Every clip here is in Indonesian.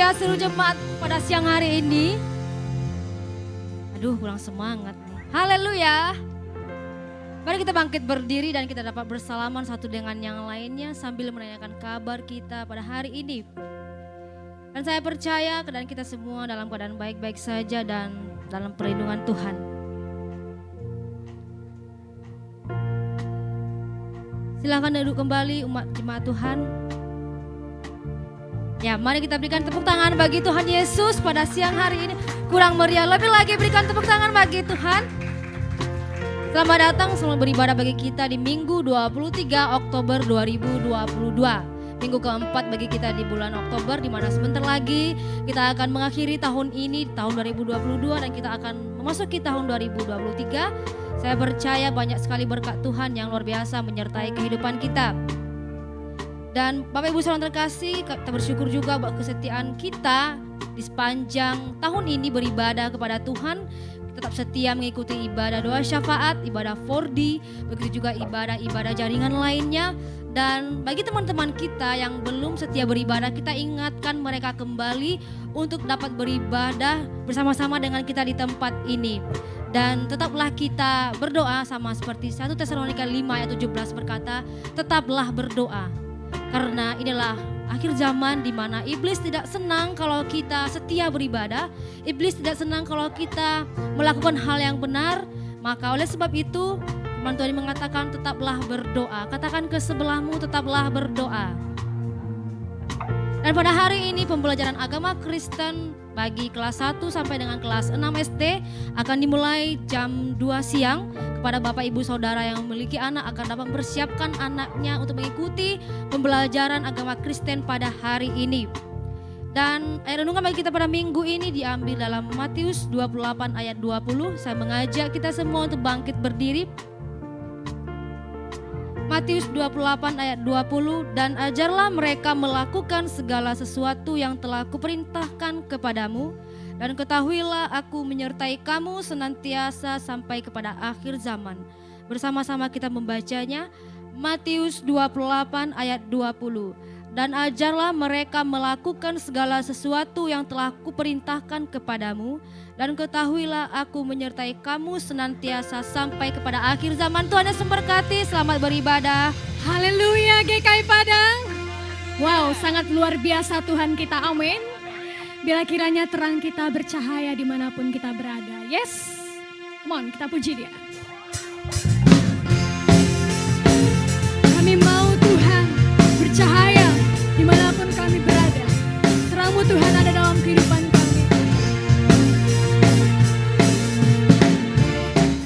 haleluya seluruh jemaat pada siang hari ini. Aduh kurang semangat nih. Haleluya. Mari kita bangkit berdiri dan kita dapat bersalaman satu dengan yang lainnya sambil menanyakan kabar kita pada hari ini. Dan saya percaya keadaan kita semua dalam keadaan baik-baik saja dan dalam perlindungan Tuhan. Silahkan duduk kembali umat jemaat Tuhan. Ya, mari kita berikan tepuk tangan bagi Tuhan Yesus pada siang hari ini. Kurang meriah, lebih lagi berikan tepuk tangan bagi Tuhan. Selamat datang, selamat beribadah bagi kita di Minggu 23 Oktober 2022. Minggu keempat bagi kita di bulan Oktober, di mana sebentar lagi kita akan mengakhiri tahun ini, tahun 2022, dan kita akan memasuki tahun 2023. Saya percaya banyak sekali berkat Tuhan yang luar biasa menyertai kehidupan kita. Dan Bapak Ibu saudara terkasih, kita bersyukur juga buat kesetiaan kita di sepanjang tahun ini beribadah kepada Tuhan. Tetap setia mengikuti ibadah doa syafaat, ibadah 4D, begitu juga ibadah-ibadah jaringan lainnya. Dan bagi teman-teman kita yang belum setia beribadah, kita ingatkan mereka kembali untuk dapat beribadah bersama-sama dengan kita di tempat ini. Dan tetaplah kita berdoa sama seperti 1 Tesalonika 5 ayat 17 berkata, tetaplah berdoa. Karena inilah akhir zaman di mana iblis tidak senang kalau kita setia beribadah. Iblis tidak senang kalau kita melakukan hal yang benar. Maka oleh sebab itu firman Tuhan mengatakan tetaplah berdoa. Katakan ke sebelahmu tetaplah berdoa. Dan pada hari ini pembelajaran agama Kristen bagi kelas 1 sampai dengan kelas 6 SD akan dimulai jam 2 siang. Kepada Bapak Ibu Saudara yang memiliki anak akan dapat mempersiapkan anaknya untuk mengikuti pembelajaran agama Kristen pada hari ini. Dan ayat renungan bagi kita pada minggu ini diambil dalam Matius 28 ayat 20. Saya mengajak kita semua untuk bangkit berdiri. Matius 28 ayat 20, dan ajarlah mereka melakukan segala sesuatu yang telah kuperintahkan kepadamu, dan ketahuilah aku menyertai kamu senantiasa sampai kepada akhir zaman. Bersama-sama kita membacanya, Matius 28 ayat 20. Dan ajarlah mereka melakukan segala sesuatu yang telah kuperintahkan kepadamu, dan ketahuilah aku menyertai kamu senantiasa sampai kepada akhir zaman. Tuhan Yesus memberkati, selamat beribadah. Haleluya GKI Padang. Wow, sangat luar biasa Tuhan kita, amin. Bila kiranya terang kita bercahaya dimanapun kita berada. Yes, come on kita puji dia. Kami mau Tuhan bercahaya dimanapun kami berada. Terang-Mu Tuhan ada dalam kehidupan kami.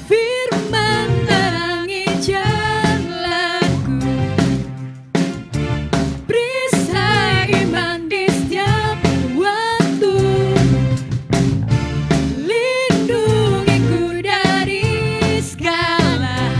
Firman terangi jalanku, perisai iman di setiap waktu, lindungiku dari segala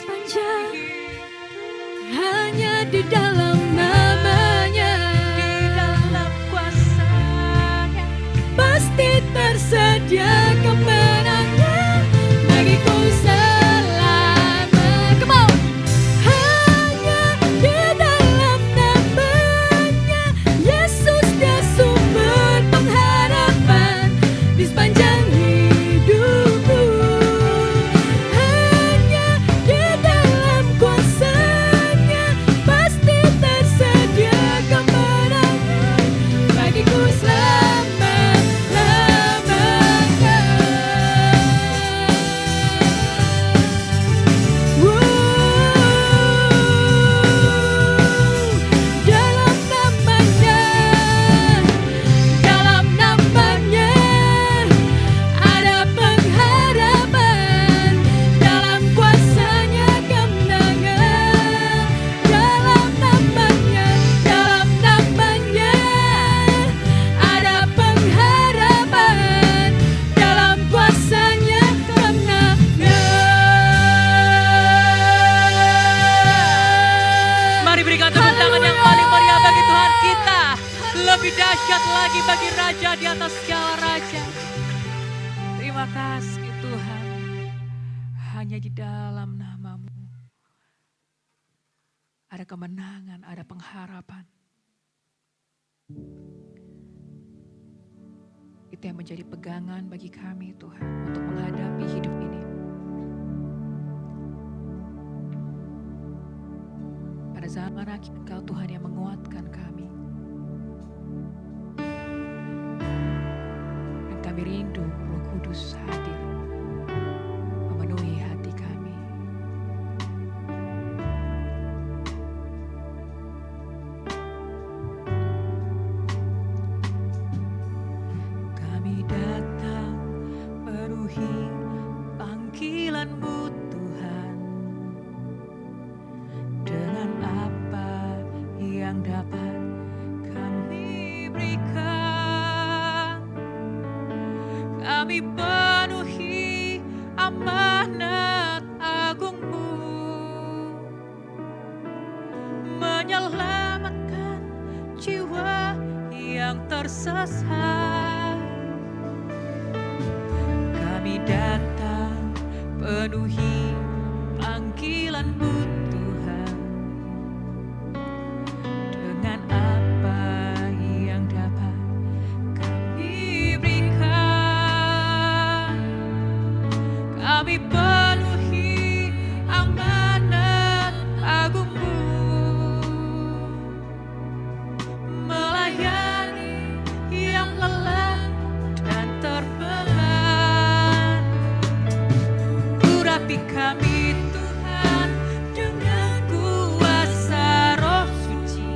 sepanjang hanya di dalam namanya, di dalam kuasa-Nya pasti tersedia kemenangan bagiku selama. Come on. Hanya di dalam namanya, Yesus dia sumber pengharapan di sepanjang hidupku. Hanya di dalam kuasa-Nya pasti tersedia kemenangan bagiku selama-lamanya. Dalam namanya ada pengharapan, dalam kuasa-Nya kemenangan. Dalam namanya ada pengharapan, dalam kuasa-Nya kemenangan. Mari berikan tepuk tangan yang paling meriah bagi Tuhan kita. Lebih dahsyat lagi bagi Raja di atas segala Raja. Terima kasih Tuhan. Hanya di dalam nama-Mu ada kemenangan, ada pengharapan. Itu yang menjadi pegangan bagi kami Tuhan untuk menghadapi hidup ini. Pada zaman akhir Engkau Tuhan yang menguatkan kami. Dan kami rindu Roh Kudus hadir memenuhi hati kami. Kami datang penuhi panggilan-Mu Tuhan. Dengan apa yang dapat kami berikan, kami penuhi amanat agung-Mu, menyelamatkan jiwa yang tersesat. Kami datang penuhi panggilan-Mu Tuhan. Dengan apa yang dapat kami berikan, kami penuhi amanat agung-Mu, melayani yang lelah dan terbeban. Urapi kami Tuhan dengan kuasa Roh Suci.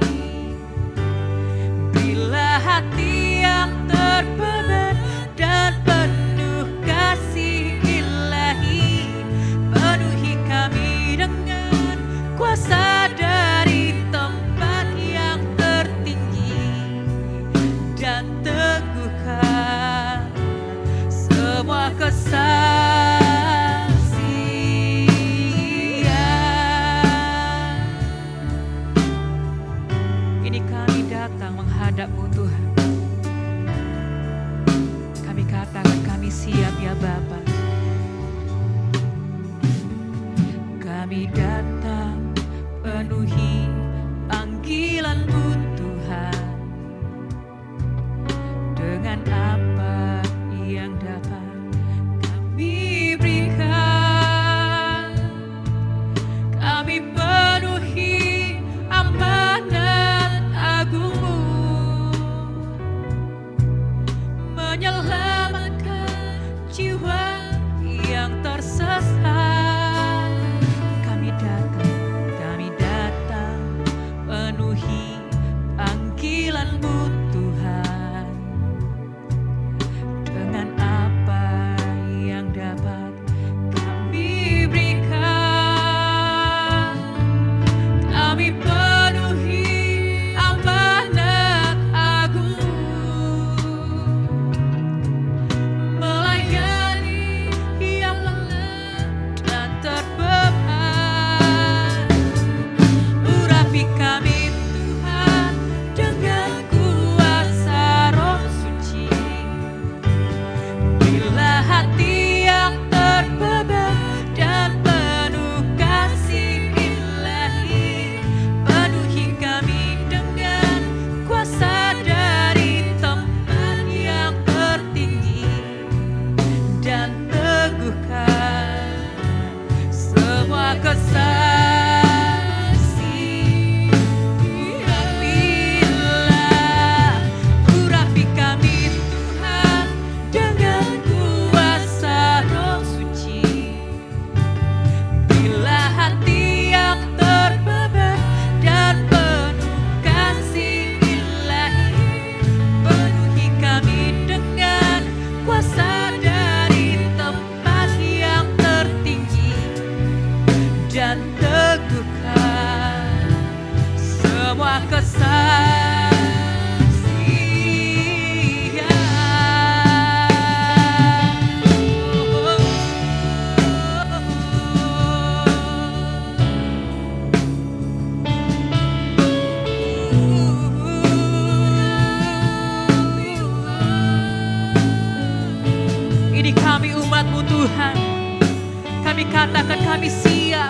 Bila hati yang terbeban dan penuh kasih ilahi, penuhi kami dengan kuasa dari tempat yang tertinggi, dan teguhkan semua kesaksian. Ini kami datang menghadap-Mu Tuhan. Kami katakan kami siap ya Bapa. Kami datang penuhi panggilan-Mu Tuhan. Dengan apa yang dapat kami berikan, kami penuhi amanat agung-Mu, menyelamatkan jiwa yang tersesat. Kami datang Ini kami umat-Mu Tuhan. Kami katakan kami siap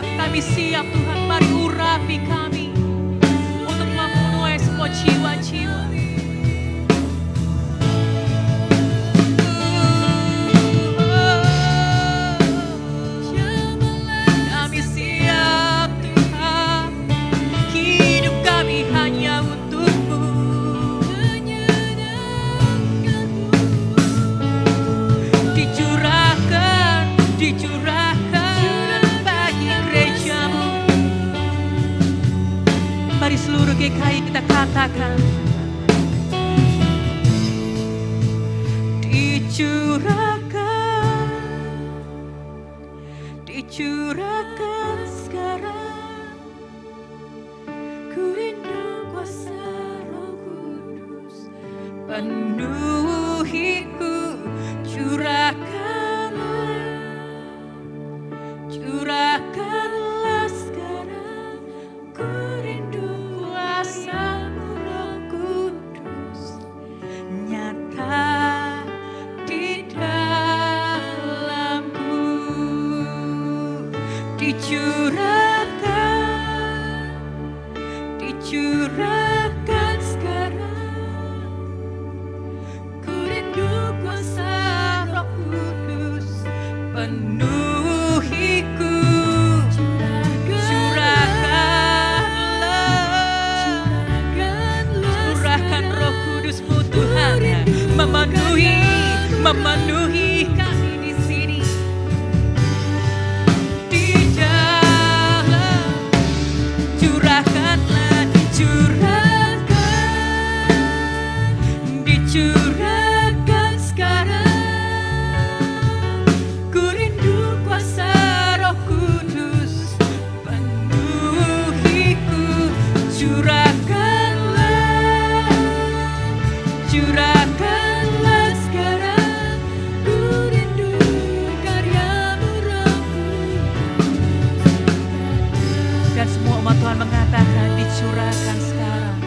Tuhan. Mari urapi kami untuk memenuhi semua jiwa-jiwa. Kami siap Tuhan, hidup kami hanya untuk-Mu. Dicurahkan bagi gereja-Mu. Mari seluruh GKI kita katakan, dicurahkan sekarang. Ku rindu kuasa Roh Kudus penuhiku. Curahkanlah sekarang. Ku rindu kuasa-Mu Roh Kudus nyata di dalamku. Dicurahkan sekarang. Ku rindu kuasa Roh Kudus penuhiku. Curahkan Roh Kudus-Mu Tuhan, memenuhi kami di sini. Di dalam curahkanlah, dicurahkan sekarang. Ku rindu kuasa Roh Kudus penuhiku. Curahkanlah sekarang. Ku rindu karya-Mu Roh Kudus. Dan semua umat Tuhan mengatakan dicurahkan sekarang.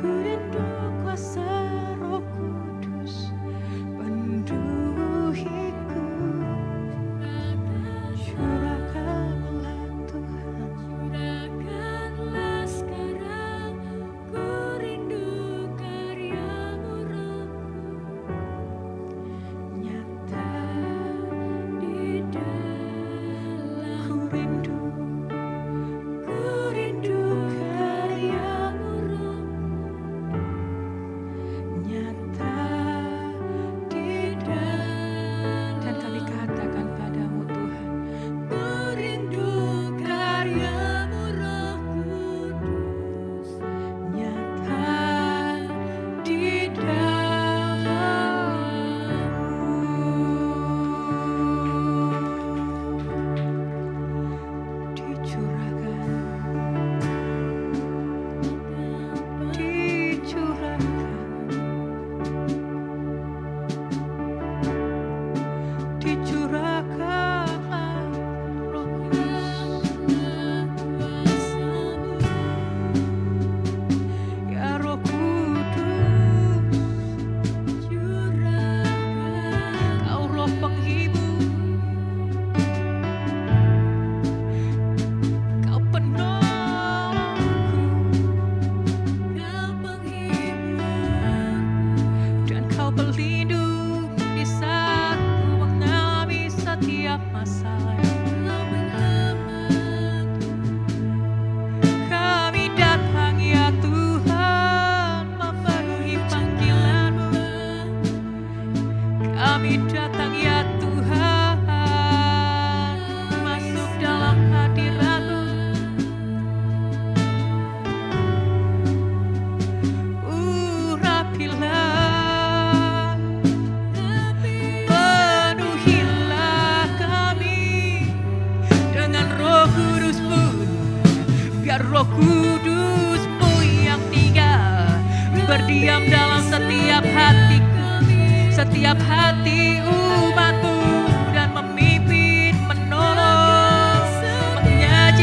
Ku rindu kuasa Roh Kudus penuhiku. Curahkanlah Tuhan. Curahkanlah sekarang. Ku rindu karya-Mu Roh nyata di dalam. Ku rindu karya-Mu Roh nyata di dalam. Dan kami katakan padamu Tuhan, ku rindu karya-Mu Roh Kudus nyata di dalam. Dicurahkanlah Roh Kudus. Ya Roh Kudus, Kau Roh penghibur, Kau penolongku, dan Kau pelindung di saat ku mengalami setiap masalah. Kami datang ya Tuhan, memenuhi panggilan-Mu. Kami datang ya Tuhan, masuk dalam hadirat-Mu. Urapilah, penuhilah kami dengan Roh Kudus-Mu. Biar Roh Kudus-Mu yang tinggal berdiam dalam setiap hati kami, setiap hati umat-Mu, dan memimpin, menolong, mengajar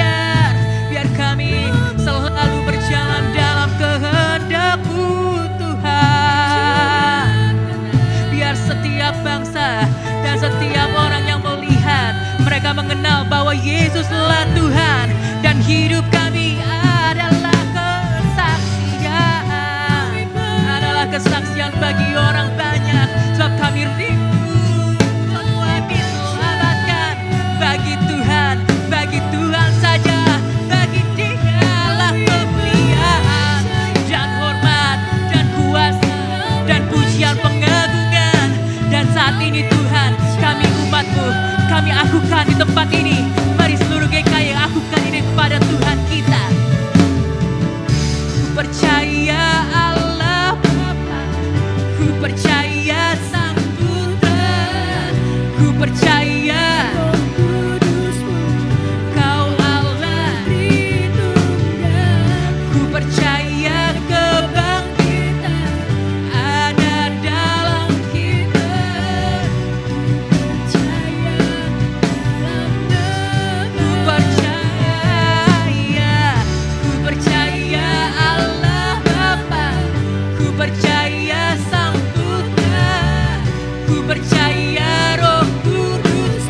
Yesuslah Tuhan, dan hidup kami adalah kesaksian bagi orang banyak, sebab kami rindu semua diselamatkan bagi Tuhan saja, bagi Dialah kemuliaan dan hormat dan kuasa dan pujian pengagungan. Dan saat ini Tuhan, kami umat-Mu, kami akukan di tempat ini. Mari seluruh GKI akukan ini kepada Tuhan kita. Ku percaya Allah Bapa, ku percaya Sang Putra, ku percaya Kau Allah Tritunggal, ku percaya kebangkitan ada dalam kita, ku percaya Allah Bapa, ku percaya Sang Putra, ku percaya Roh Kudus,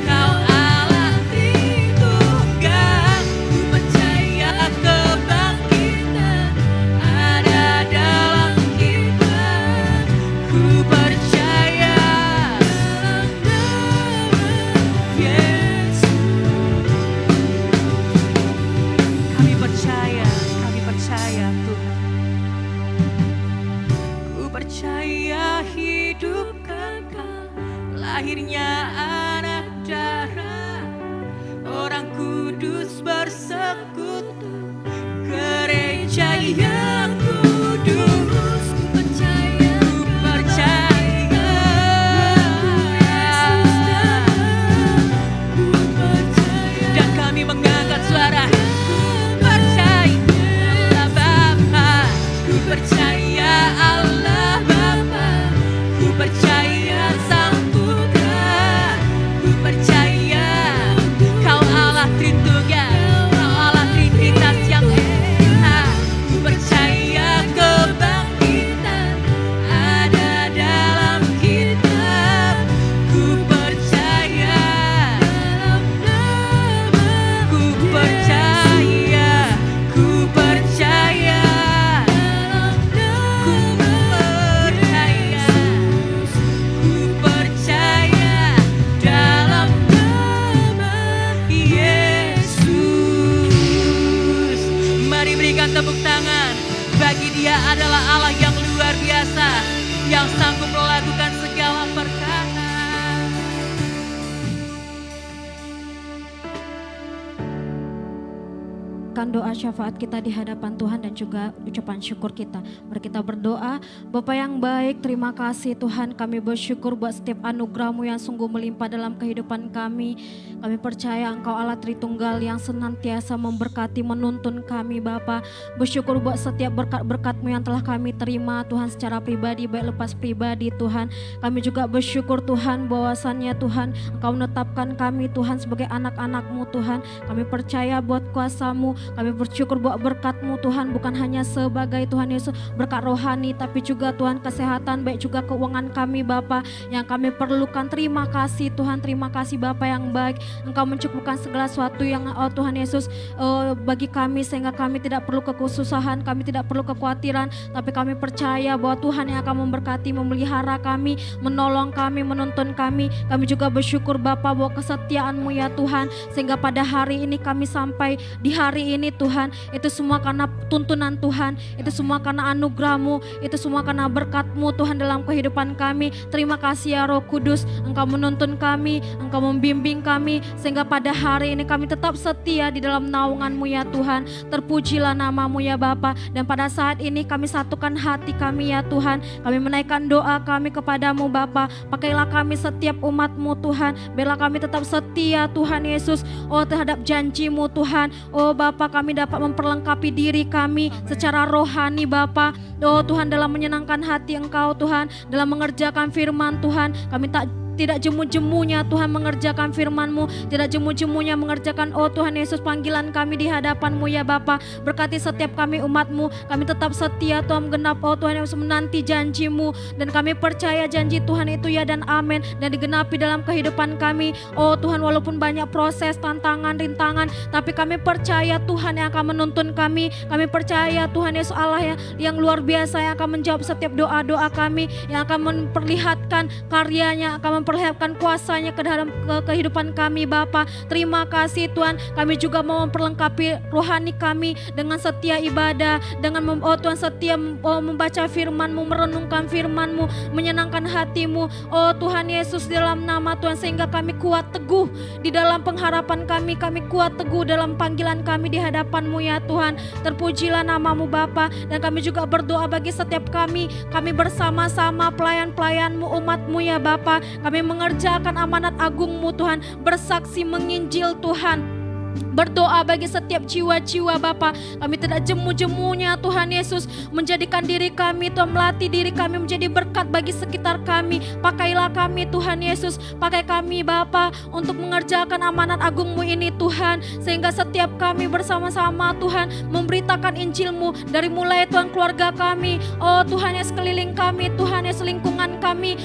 Kau Allah Tritunggal, ku percaya kebangkitan ada dalam kita, ku percaya Yesus. Kami percaya Tuhan. Ku percaya hidup kekal, lahirnya anak darah, orang kudus bersekutu, gereja yang kudus. Ku percaya dan kami mengangkat suara. Ku percaya Allah Bapa, ku percaya Sang Putra, ku percaya Kau Allah Tritunggal, Kau Allah Trinitas yang esa, ku percaya kebangkitan ada dalam kita, ku percaya, ku percaya, ku percaya. Dalam nama Yesus. Mari berikan tepuk tangan bagi Dia adalah Allah yang luar biasa, yang sanggup melakukan segala perkara. Doa syafaat kita di hadapan Tuhan dan juga ucapan syukur kita. Mari kita berdoa. Bapa yang baik, terima kasih Tuhan, kami bersyukur buat setiap anugerah-Mu yang sungguh melimpah dalam kehidupan kami. Kami percaya Engkau Allah Tritunggal yang senantiasa memberkati, menuntun kami Bapa. Bersyukur buat setiap berkat-berkat-Mu yang telah kami terima Tuhan secara pribadi, baik lepas pribadi Tuhan. Kami juga bersyukur Tuhan bahwasannya Tuhan Engkau menetapkan kami Tuhan sebagai anak-anak-Mu Tuhan. Kami percaya buat kuasa-Mu. Kami bersyukur buat berkat-Mu Tuhan, bukan hanya sebagai Tuhan Yesus berkat rohani, tapi juga Tuhan kesehatan, baik juga keuangan kami Bapa yang kami perlukan. Terima kasih Tuhan, terima kasih Bapa yang baik. Engkau mencukupkan segala sesuatu yang Tuhan Yesus bagi kami, sehingga kami tidak perlu kesusahan, kami tidak perlu kekhawatiran, tapi kami percaya bahwa Tuhan yang akan memberkati, memelihara kami, menolong kami, menuntun kami. Kami juga bersyukur Bapa bahwa kesetiaan-Mu ya Tuhan, sehingga pada hari ini kami sampai di hari ini Tuhan, itu semua karena tuntunan Tuhan, itu semua karena anugerah-Mu, itu semua karena berkat-Mu Tuhan dalam kehidupan kami. Terima kasih ya Roh Kudus, Engkau menuntun kami, Engkau membimbing kami, sehingga pada hari ini kami tetap setia di dalam naungan-Mu ya Tuhan. Terpujilah nama-Mu ya Bapa, dan pada saat ini kami satukan hati kami ya Tuhan, kami menaikkan doa kami kepadamu Bapa. Pakailah kami setiap umat-Mu Tuhan, biarlah kami tetap setia Tuhan Yesus, terhadap janji-Mu Tuhan. Bapa, kami dapat memperlengkapi diri kami secara rohani Bapa. Tuhan, dalam menyenangkan hati Engkau Tuhan, dalam mengerjakan firman Tuhan, kami tak tidak jemu-jemunya Tuhan mengerjakan firman-Mu, tidak jemu-jemunya mengerjakan Tuhan Yesus panggilan kami di hadapan-Mu ya Bapa. Berkati setiap kami umat-Mu, kami tetap setia Tuhan genap Tuhan Yesus menanti janji-Mu, dan kami percaya janji Tuhan itu ya dan amin, dan digenapi dalam kehidupan kami. Tuhan, walaupun banyak proses, tantangan, rintangan, tapi kami percaya Tuhan yang akan menuntun kami. Kami percaya Tuhan Yesus Allah yang luar biasa, yang akan menjawab setiap doa-doa kami, yang akan memperlihatkan karyanya, akan memperlihatkan kuasanya ke dalam kehidupan kami Bapa. Terima kasih Tuhan, kami juga mau memperlengkapi rohani kami dengan setia ibadah, dengan Tuhan setia membaca firman-Mu, merenungkan firman-Mu, menyenangkan hati-Mu Tuhan Yesus, dalam nama Tuhan, sehingga kami kuat teguh di dalam pengharapan kami kuat teguh dalam panggilan kami di hadapan-Mu ya Tuhan. Terpujilah nama-Mu Bapa, dan kami juga berdoa bagi setiap kami bersama-sama pelayan-pelayan-Mu, umat-Mu ya Bapa. Kami mengerjakan amanat agung-Mu Tuhan, bersaksi menginjil Tuhan. Berdoa bagi setiap jiwa-jiwa Bapa. Kami tidak jemu-jemunya Tuhan Yesus menjadikan diri kami Tuhan, melatih diri kami menjadi berkat bagi sekitar kami. Pakailah kami Tuhan Yesus, pakai kami Bapa untuk mengerjakan amanat agung-Mu ini Tuhan, sehingga setiap kami bersama-sama Tuhan memberitakan Injil-Mu, dari mulai Tuhan keluarga kami, Tuhan Yesus sekeliling kami, Tuhan Yesus lingkungan kami.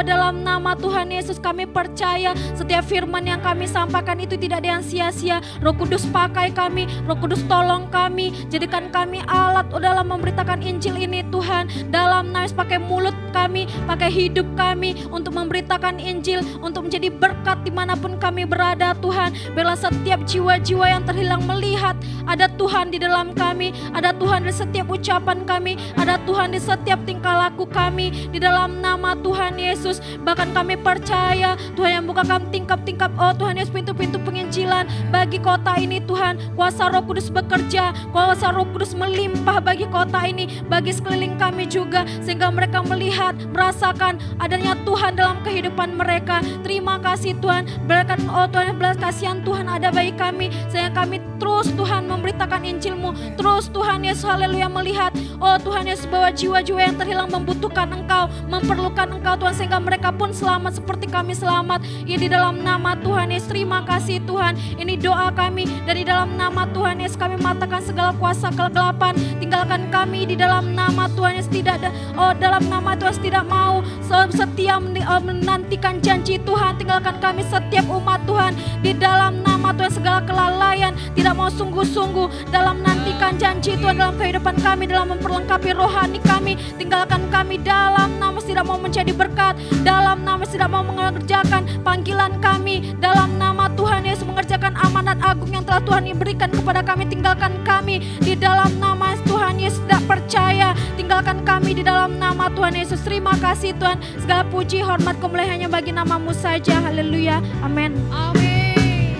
Dalam nama Tuhan Yesus kami percaya setiap firman yang kami sampaikan itu tidak ada yang sia-sia. Roh Kudus pakai kami, Roh Kudus tolong kami, jadikan kami alat dalam memberitakan Injil ini Tuhan. Dalam nama Yesus, pakai mulut kami, pakai hidup kami untuk memberitakan Injil, untuk menjadi berkat dimanapun kami berada Tuhan. Biarlah setiap jiwa-jiwa yang terhilang melihat ada Tuhan di dalam kami, ada Tuhan di setiap ucapan kami, ada Tuhan di setiap tingkah laku kami, di dalam nama Tuhan Yesus. Bahkan kami percaya Tuhan yang bukakan tingkap-tingkap Tuhan Yesus, pintu-pintu penginjilan bagi kota ini Tuhan. Kuasa Roh Kudus bekerja, kuasa Roh Kudus melimpah bagi kota ini, bagi sekeliling kami juga, sehingga mereka melihat, merasakan adanya Tuhan dalam kehidupan mereka. Terima kasih Tuhan, berkat Tuhan, belas kasihan Tuhan ada bagi kami, sehingga kami terus Tuhan memberitakan Injil-Mu, terus Tuhan Yesus haleluya melihat Tuhan Yesus bahwa jiwa-jiwa yang terhilang membutuhkan Engkau, memerlukan Engkau Tuhan, sehingga mereka pun selamat seperti kami selamat. Ya di dalam nama Tuhan Yesus, terima kasih Tuhan. Ini doa kami, dan di dalam nama Tuhan Yesus kami matakan segala kuasa kegelapan, tinggalkan kami di dalam nama Tuhan Yesus. Tidak ada dalam nama Tuhan tidak mau setia menantikan janji Tuhan. Tinggalkan kami setiap umat Tuhan di dalam nama Tuhan, segala kelalaian, tidak mau sungguh-sungguh dalam menantikan janji Tuhan dalam kehidupan kami, dalam memperlengkapi rohani kami. Tinggalkan kami dalam nama tidak mau menjadi berkat, dalam nama tidak mau mengerjakan panggilan kami, dalam nama Tuhan Yesus mengerjakan amanat agung yang telah Tuhan berikan kepada kami. Tinggalkan kami di dalam nama Tuhan Yesus, tidak percaya, tinggalkan kami di dalam nama Tuhan Yesus. Terima kasih Tuhan, segala puji, hormat, kemuliaan hanya bagi nama-Mu saja. Haleluya, amin. Amin.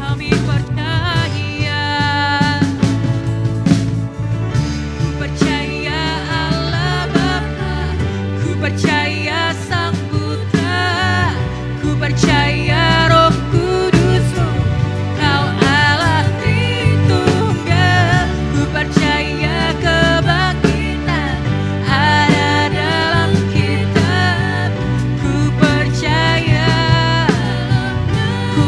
Kami percaya, ku percaya Allah Bapa, ku percaya Sang Putra, ku percaya Roh Kudus-Mu, Kau Allah Tritunggal. Ku percaya kebangkitan ada dalam kitab, ku percaya, ku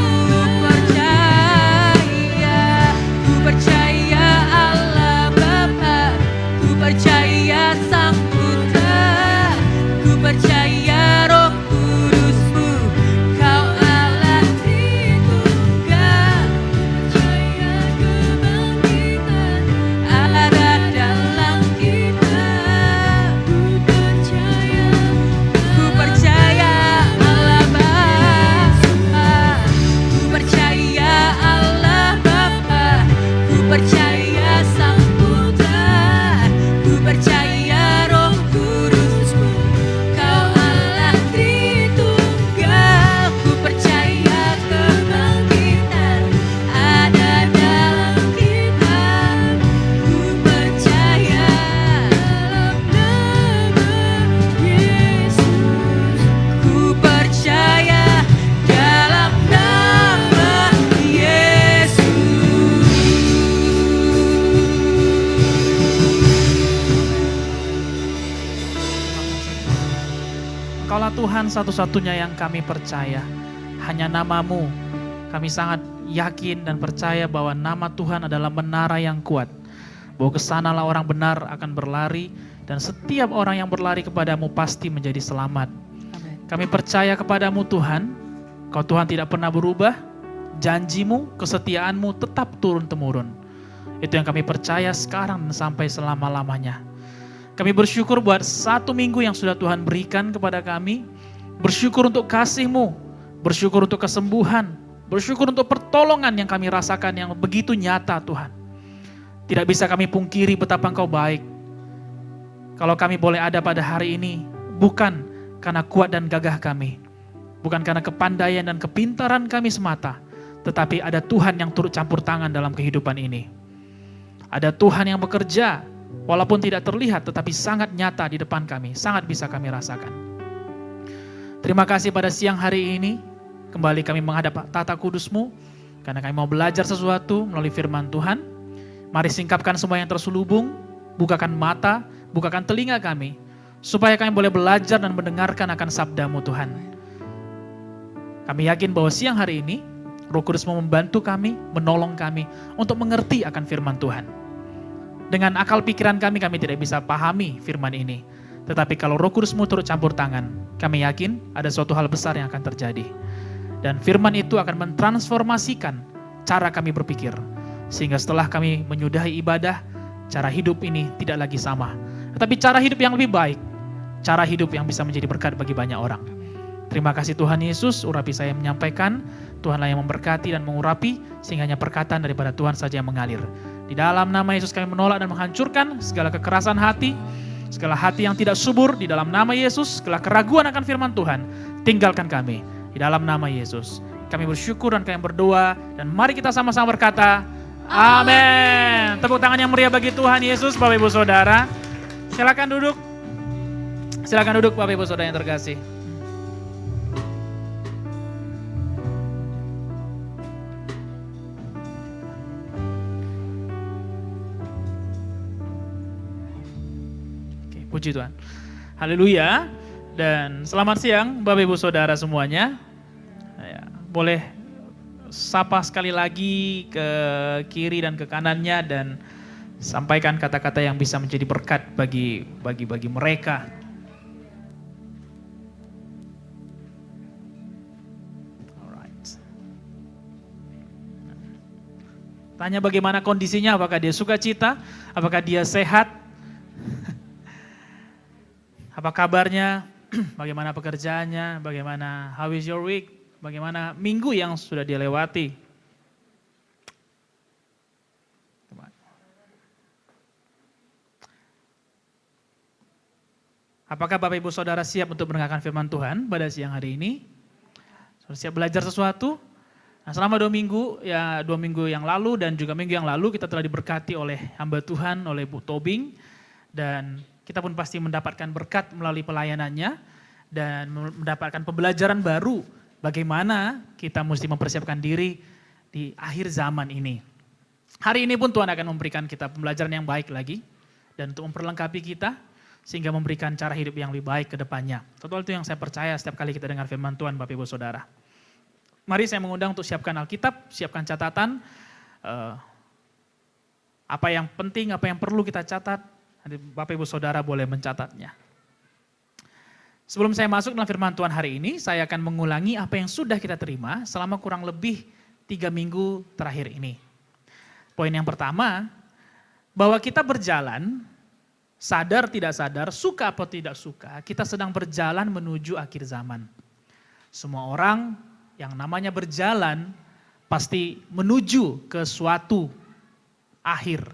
Tuhan satu-satunya yang kami percaya. Hanya nama-Mu. Kami sangat yakin dan percaya bahwa nama Tuhan adalah menara yang kuat. Bahwa kesanalah orang benar akan berlari dan setiap orang yang berlari kepadamu pasti menjadi selamat. Amin. Kami percaya kepadamu Tuhan, Kau Tuhan tidak pernah berubah, janji-Mu, kesetiaan-Mu tetap turun-temurun. Itu yang kami percaya sekarang dan sampai selama-lamanya. Kami bersyukur buat 1 minggu yang sudah Tuhan berikan kepada kami, bersyukur untuk kasih-Mu, bersyukur untuk kesembuhan, bersyukur untuk pertolongan yang kami rasakan yang begitu nyata Tuhan. Tidak bisa kami pungkiri betapa Engkau baik. Kalau kami boleh ada pada hari ini, bukan karena kuat dan gagah kami, bukan karena kepandaian dan kepintaran kami semata, tetapi ada Tuhan yang turut campur tangan dalam kehidupan ini. Ada Tuhan yang bekerja, walaupun tidak terlihat, tetapi sangat nyata di depan kami, sangat bisa kami rasakan. Terima kasih pada siang hari ini, kembali kami menghadap tata kudus-Mu, karena kami mau belajar sesuatu melalui firman Tuhan. Mari singkapkan semua yang terselubung, bukakan mata, bukakan telinga kami, supaya kami boleh belajar dan mendengarkan akan sabda-Mu Tuhan. Kami yakin bahwa siang hari ini, Roh Kudus mau membantu kami, menolong kami, untuk mengerti akan firman Tuhan. Dengan akal pikiran kami tidak bisa pahami firman ini. Tetapi kalau Roh Kudus-Mu turut campur tangan, kami yakin ada suatu hal besar yang akan terjadi. Dan firman itu akan mentransformasikan cara kami berpikir. Sehingga setelah kami menyudahi ibadah, cara hidup ini tidak lagi sama. Tetapi cara hidup yang lebih baik. Cara hidup yang bisa menjadi berkat bagi banyak orang. Terima kasih Tuhan Yesus, urapi saya menyampaikan. Tuhanlah yang memberkati dan mengurapi, sehingga hanya perkataan daripada Tuhan saja yang mengalir. Di dalam nama Yesus kami menolak dan menghancurkan segala kekerasan hati, segala hati yang tidak subur di dalam nama Yesus, segala keraguan akan firman Tuhan, tinggalkan kami. Di dalam nama Yesus, kami bersyukur dan kami berdoa, dan mari kita sama-sama berkata, amin. Tepuk tangan yang meriah bagi Tuhan Yesus, Bapak Ibu Saudara. Silakan duduk. Silakan duduk Bapak Ibu Saudara yang terkasih. Oke, puji Tuhan. Haleluya. Dan selamat siang Bapak Ibu Saudara semuanya. Ya, boleh sapa sekali lagi ke kiri dan ke kanannya dan sampaikan kata-kata yang bisa menjadi berkat bagi mereka. Alright. Tanya bagaimana kondisinya, apakah dia sukacita, apakah dia sehat, apa kabarnya, bagaimana pekerjaannya, bagaimana how is your week, bagaimana minggu yang sudah dia lewati. Apakah Bapak Ibu Saudara siap untuk mendengarkan firman Tuhan pada siang hari ini? Sudah siap belajar sesuatu? Nah, selama 2 minggu, ya 2 minggu yang lalu dan juga minggu yang lalu kita telah diberkati oleh hamba Tuhan, oleh Bu Tobing. Dan kita pun pasti mendapatkan berkat melalui pelayanannya dan mendapatkan pembelajaran baru bagaimana kita mesti mempersiapkan diri di akhir zaman ini. Hari ini pun Tuhan akan memberikan kita pembelajaran yang baik lagi dan untuk memperlengkapi kita sehingga memberikan cara hidup yang lebih baik ke depannya. Total itu yang saya percaya setiap kali kita dengar firman Tuhan Bapak Ibu Saudara. Mari saya mengundang untuk siapkan Alkitab, siapkan catatan, apa yang penting, apa yang perlu kita catat. Nanti Bapak Ibu Saudara boleh mencatatnya. Sebelum saya masuk dalam firman Tuhan hari ini, saya akan mengulangi apa yang sudah kita terima selama kurang lebih 3 minggu terakhir ini. Poin yang pertama, bahwa kita berjalan, sadar tidak sadar, suka atau tidak suka, kita sedang berjalan menuju akhir zaman. Semua orang yang namanya berjalan pasti menuju ke suatu akhir.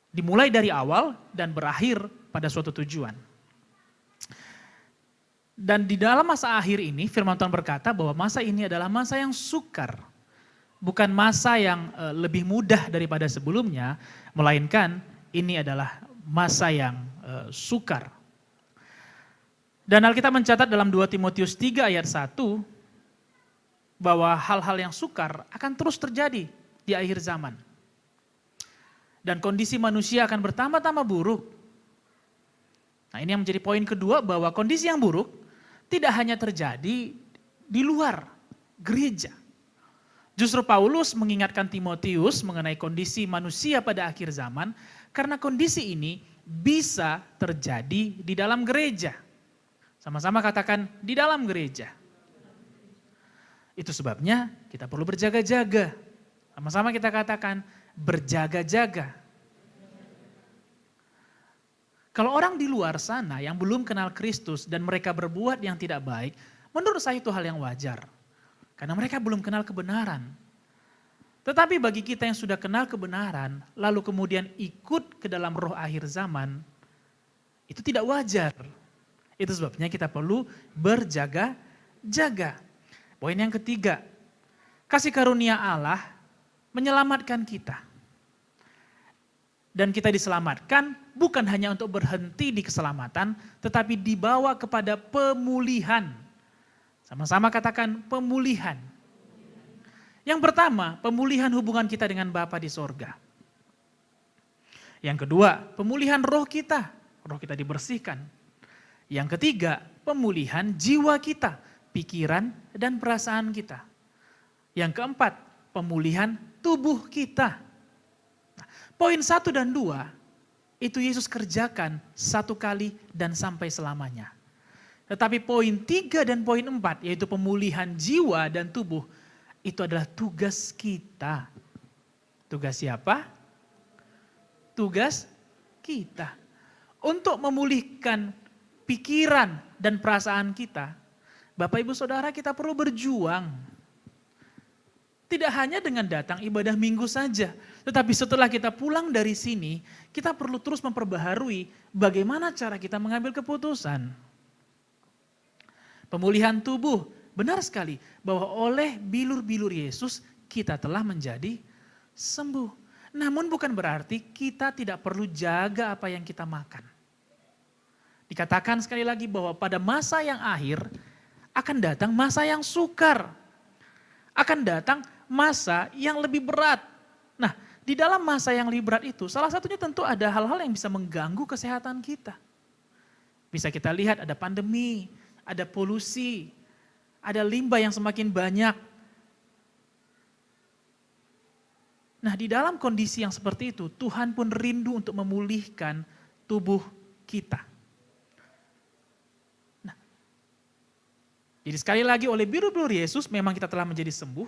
Dimulai dari awal dan berakhir pada suatu tujuan. Dan di dalam masa akhir ini firman Tuhan berkata bahwa masa ini adalah masa yang sukar. Bukan masa yang lebih mudah daripada sebelumnya, melainkan ini adalah masa yang sukar. Dan Alkitab mencatat dalam 2 Timotius 3 ayat 1 bahwa hal-hal yang sukar akan terus terjadi di akhir zaman. Dan kondisi manusia akan bertambah-tambah buruk. Nah, ini yang menjadi poin kedua, bahwa kondisi yang buruk tidak hanya terjadi di luar gereja. Justru Paulus mengingatkan Timotius mengenai kondisi manusia pada akhir zaman, karena kondisi ini bisa terjadi di dalam gereja. Sama-sama katakan, di dalam gereja. Itu sebabnya kita perlu berjaga-jaga. Sama-sama kita katakan, berjaga-jaga. Kalau orang di luar sana yang belum kenal Kristus dan mereka berbuat yang tidak baik, menurut saya itu hal yang wajar. Karena mereka belum kenal kebenaran. Tetapi bagi kita yang sudah kenal kebenaran, lalu kemudian ikut ke dalam roh akhir zaman, itu tidak wajar. Itu sebabnya kita perlu berjaga-jaga. Poin yang ketiga, kasih karunia Allah menyelamatkan kita. Dan kita diselamatkan bukan hanya untuk berhenti di keselamatan, tetapi dibawa kepada pemulihan. Sama-sama katakan pemulihan. Yang pertama, pemulihan hubungan kita dengan Bapa di sorga. Yang kedua, pemulihan roh kita dibersihkan. Yang ketiga, pemulihan jiwa kita, pikiran dan perasaan kita. Yang keempat, pemulihan tubuh kita. Nah, poin 1 dan 2, itu Yesus kerjakan satu kali dan sampai selamanya. Tetapi poin 3 dan poin 4, yaitu pemulihan jiwa dan tubuh, itu adalah tugas kita. Tugas siapa? Tugas kita. Untuk memulihkan pikiran dan perasaan kita, Bapak Ibu Saudara, kita perlu berjuang. Tidak hanya dengan datang ibadah minggu saja, tetapi setelah kita pulang dari sini, kita perlu terus memperbaharui bagaimana cara kita mengambil keputusan. Pemulihan tubuh, benar sekali bahwa oleh bilur-bilur Yesus kita telah menjadi sembuh. Namun bukan berarti kita tidak perlu jaga apa yang kita makan. Dikatakan sekali lagi bahwa pada masa yang akhir akan datang masa yang sukar. Akan datang masa yang lebih berat. Nah, di dalam masa yang lebih berat itu, salah satunya tentu ada hal-hal yang bisa mengganggu kesehatan kita. Bisa kita lihat ada pandemi, ada polusi, ada limbah yang semakin banyak. Nah, di dalam kondisi yang seperti itu, Tuhan pun rindu untuk memulihkan tubuh kita. Nah, jadi sekali lagi oleh bilur-bilur Yesus memang kita telah menjadi sembuh,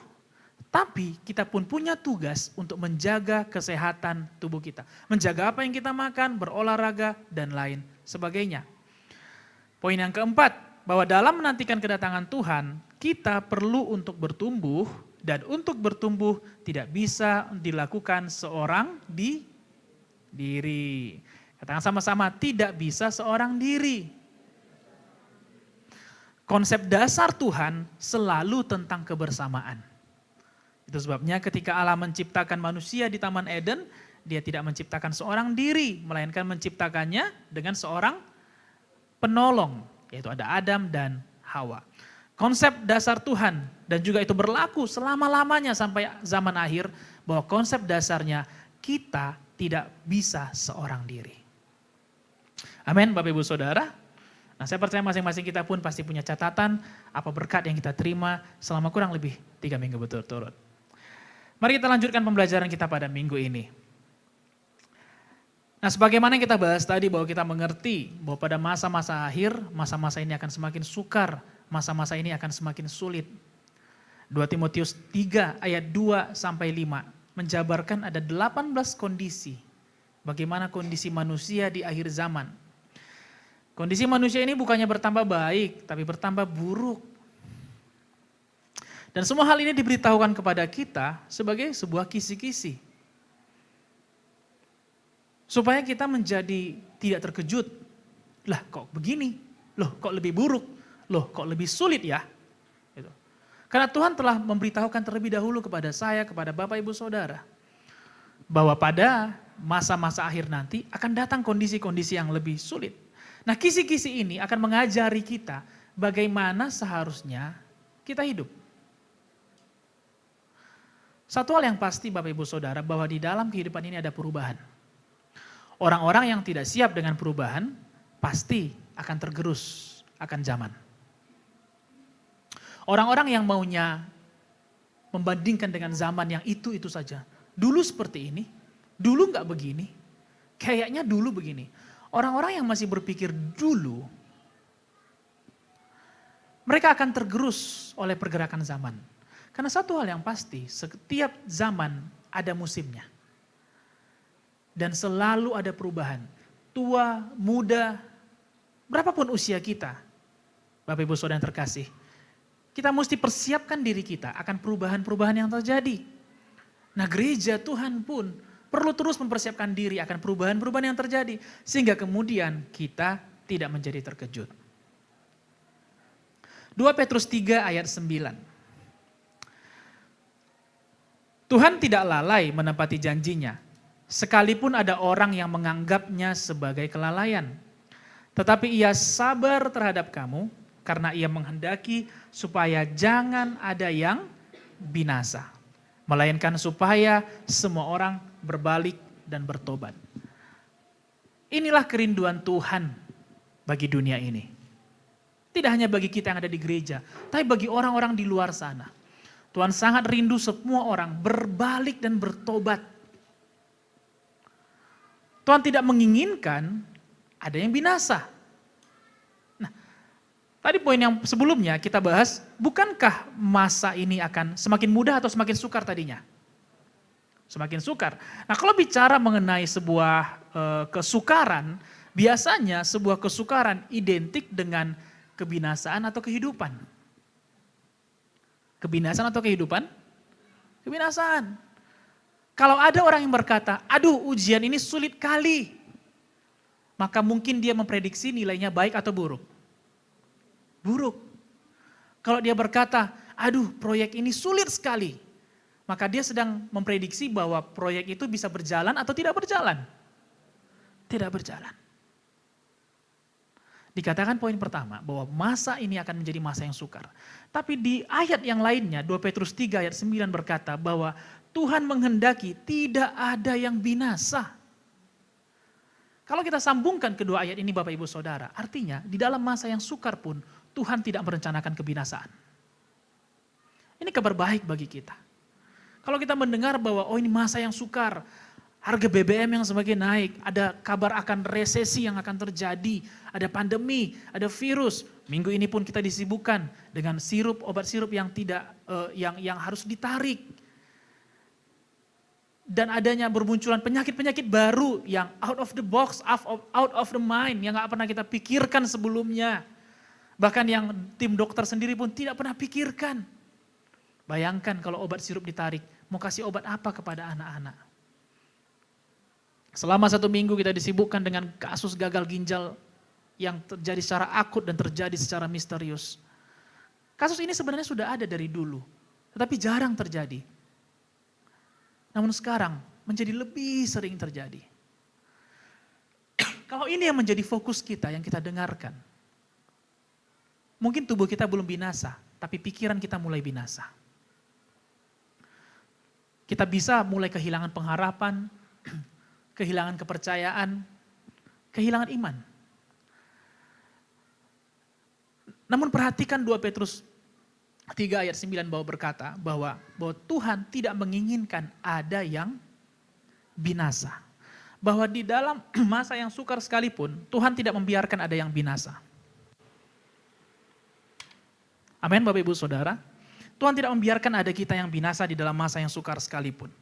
tapi kita pun punya tugas untuk menjaga kesehatan tubuh kita. Menjaga apa yang kita makan, berolahraga, dan lain sebagainya. Poin yang keempat, bahwa dalam menantikan kedatangan Tuhan, kita perlu untuk bertumbuh, dan untuk bertumbuh tidak bisa dilakukan seorang diri. Katakan sama-sama, tidak bisa seorang diri. Konsep dasar Tuhan selalu tentang kebersamaan. Itu sebabnya ketika Allah menciptakan manusia di Taman Eden, Dia tidak menciptakan seorang diri, melainkan menciptakannya dengan seorang penolong, yaitu ada Adam dan Hawa. Konsep dasar Tuhan dan juga itu berlaku selama-lamanya sampai zaman akhir, bahwa konsep dasarnya kita tidak bisa seorang diri. Amin Bapak Ibu Saudara. Nah, saya percaya masing-masing kita pun pasti punya catatan apa berkat yang kita terima selama kurang lebih 3 minggu berturut-turut. Mari kita lanjutkan pembelajaran kita pada minggu ini. Nah, sebagaimana yang kita bahas tadi, bahwa kita mengerti bahwa pada masa-masa akhir, masa-masa ini akan semakin sukar, masa-masa ini akan semakin sulit. 2 Timotius 3 ayat 2-5 menjabarkan ada 18 kondisi. Bagaimana kondisi manusia di akhir zaman. Kondisi manusia ini bukannya bertambah baik, tapi bertambah buruk. Dan semua hal ini diberitahukan kepada kita sebagai sebuah kisi-kisi. Supaya kita menjadi tidak terkejut. Lah kok begini? Loh kok lebih buruk? Loh kok lebih sulit ya? Gitu. Karena Tuhan telah memberitahukan terlebih dahulu kepada saya, kepada Bapak Ibu Saudara. Bahwa pada masa-masa akhir nanti akan datang kondisi-kondisi yang lebih sulit. Nah, kisi-kisi ini akan mengajari kita bagaimana seharusnya kita hidup. Satu hal yang pasti Bapak Ibu Saudara, bahwa di dalam kehidupan ini ada perubahan. Orang-orang yang tidak siap dengan perubahan pasti akan tergerus akan zaman. Orang-orang yang maunya membandingkan dengan zaman yang itu saja. Dulu seperti ini, dulu nggak begini, kayaknya dulu begini. Orang-orang yang masih berpikir dulu, mereka akan tergerus oleh pergerakan zaman. Karena satu hal yang pasti, setiap zaman ada musimnya. Dan selalu ada perubahan. Tua, muda, berapapun usia kita, Bapak Ibu Saudara yang terkasih, kita mesti persiapkan diri kita akan perubahan-perubahan yang terjadi. Nah, gereja Tuhan pun perlu terus mempersiapkan diri akan perubahan-perubahan yang terjadi. Sehingga kemudian kita tidak menjadi terkejut. 2 Petrus 3 ayat 9. Tuhan tidak lalai menepati janjinya, sekalipun ada orang yang menganggapnya sebagai kelalaian. Tetapi ia sabar terhadap kamu, karena ia menghendaki supaya jangan ada yang binasa, melainkan supaya semua orang berbalik dan bertobat. Inilah kerinduan Tuhan bagi dunia ini. Tidak hanya bagi kita yang ada di gereja, tapi bagi orang-orang di luar sana. Tuhan sangat rindu semua orang berbalik dan bertobat. Tuhan tidak menginginkan ada yang binasa. Nah, tadi poin yang sebelumnya kita bahas, bukankah masa ini akan semakin mudah atau semakin sukar tadinya? Semakin sukar. Nah, kalau bicara mengenai sebuah kesukaran, biasanya sebuah kesukaran identik dengan kebinasaan atau kehidupan. Kebinasaan atau kehidupan? Kebinasaan. Kalau ada orang yang berkata, aduh ujian ini sulit kali, maka mungkin dia memprediksi nilainya baik atau buruk. Buruk. Kalau dia berkata, aduh proyek ini sulit sekali, maka dia sedang memprediksi bahwa proyek itu bisa berjalan atau tidak berjalan. Tidak berjalan. Dikatakan poin pertama bahwa masa ini akan menjadi masa yang sukar. Tapi di ayat yang lainnya 2 Petrus 3 ayat 9 berkata bahwa Tuhan menghendaki tidak ada yang binasa. Kalau kita sambungkan kedua ayat ini Bapak Ibu Saudara, artinya di dalam masa yang sukar pun Tuhan tidak merencanakan kebinasaan. Ini kabar baik bagi kita. Kalau kita mendengar bahwa oh ini masa yang sukar, harga BBM yang semakin naik, ada kabar akan resesi yang akan terjadi, ada pandemi, ada virus. Minggu ini pun kita disibukkan dengan obat sirup yang tidak yang harus ditarik. Dan adanya bermunculan penyakit-penyakit baru yang out of the box, out of the mind, yang gak pernah kita pikirkan sebelumnya. Bahkan yang tim dokter sendiri pun tidak pernah pikirkan. Bayangkan kalau obat sirup ditarik, mau kasih obat apa kepada anak-anak? Selama 1 minggu kita disibukkan dengan kasus gagal ginjal yang terjadi secara akut dan terjadi secara misterius. Kasus ini sebenarnya sudah ada dari dulu, tetapi jarang terjadi. Namun sekarang menjadi lebih sering terjadi. Kalau ini yang menjadi fokus kita, yang kita dengarkan. Mungkin tubuh kita belum binasa, tapi pikiran kita mulai binasa. Kita bisa mulai kehilangan pengharapan, kehilangan kepercayaan, kehilangan iman. Namun perhatikan 2 Petrus 3 ayat 9 berkata bahwa Tuhan tidak menginginkan ada yang binasa. Bahwa di dalam masa yang sukar sekalipun, Tuhan tidak membiarkan ada yang binasa. Amin Bapak Ibu Saudara. Tuhan tidak membiarkan ada kita yang binasa di dalam masa yang sukar sekalipun.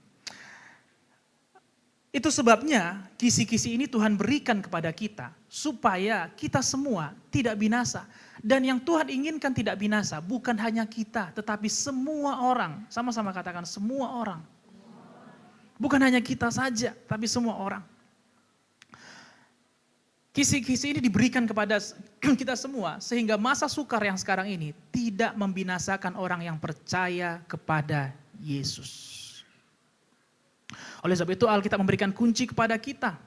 Itu sebabnya kisi-kisi ini Tuhan berikan kepada kita supaya kita semua tidak binasa. Dan yang Tuhan inginkan tidak binasa bukan hanya kita tetapi semua orang. Sama-sama katakan semua orang. Bukan hanya kita saja tapi semua orang. Kisi-kisi ini diberikan kepada kita semua sehingga masa sukar yang sekarang ini tidak membinasakan orang yang percaya kepada Yesus. Oleh sebab itu Alkitab memberikan kunci kepada kita.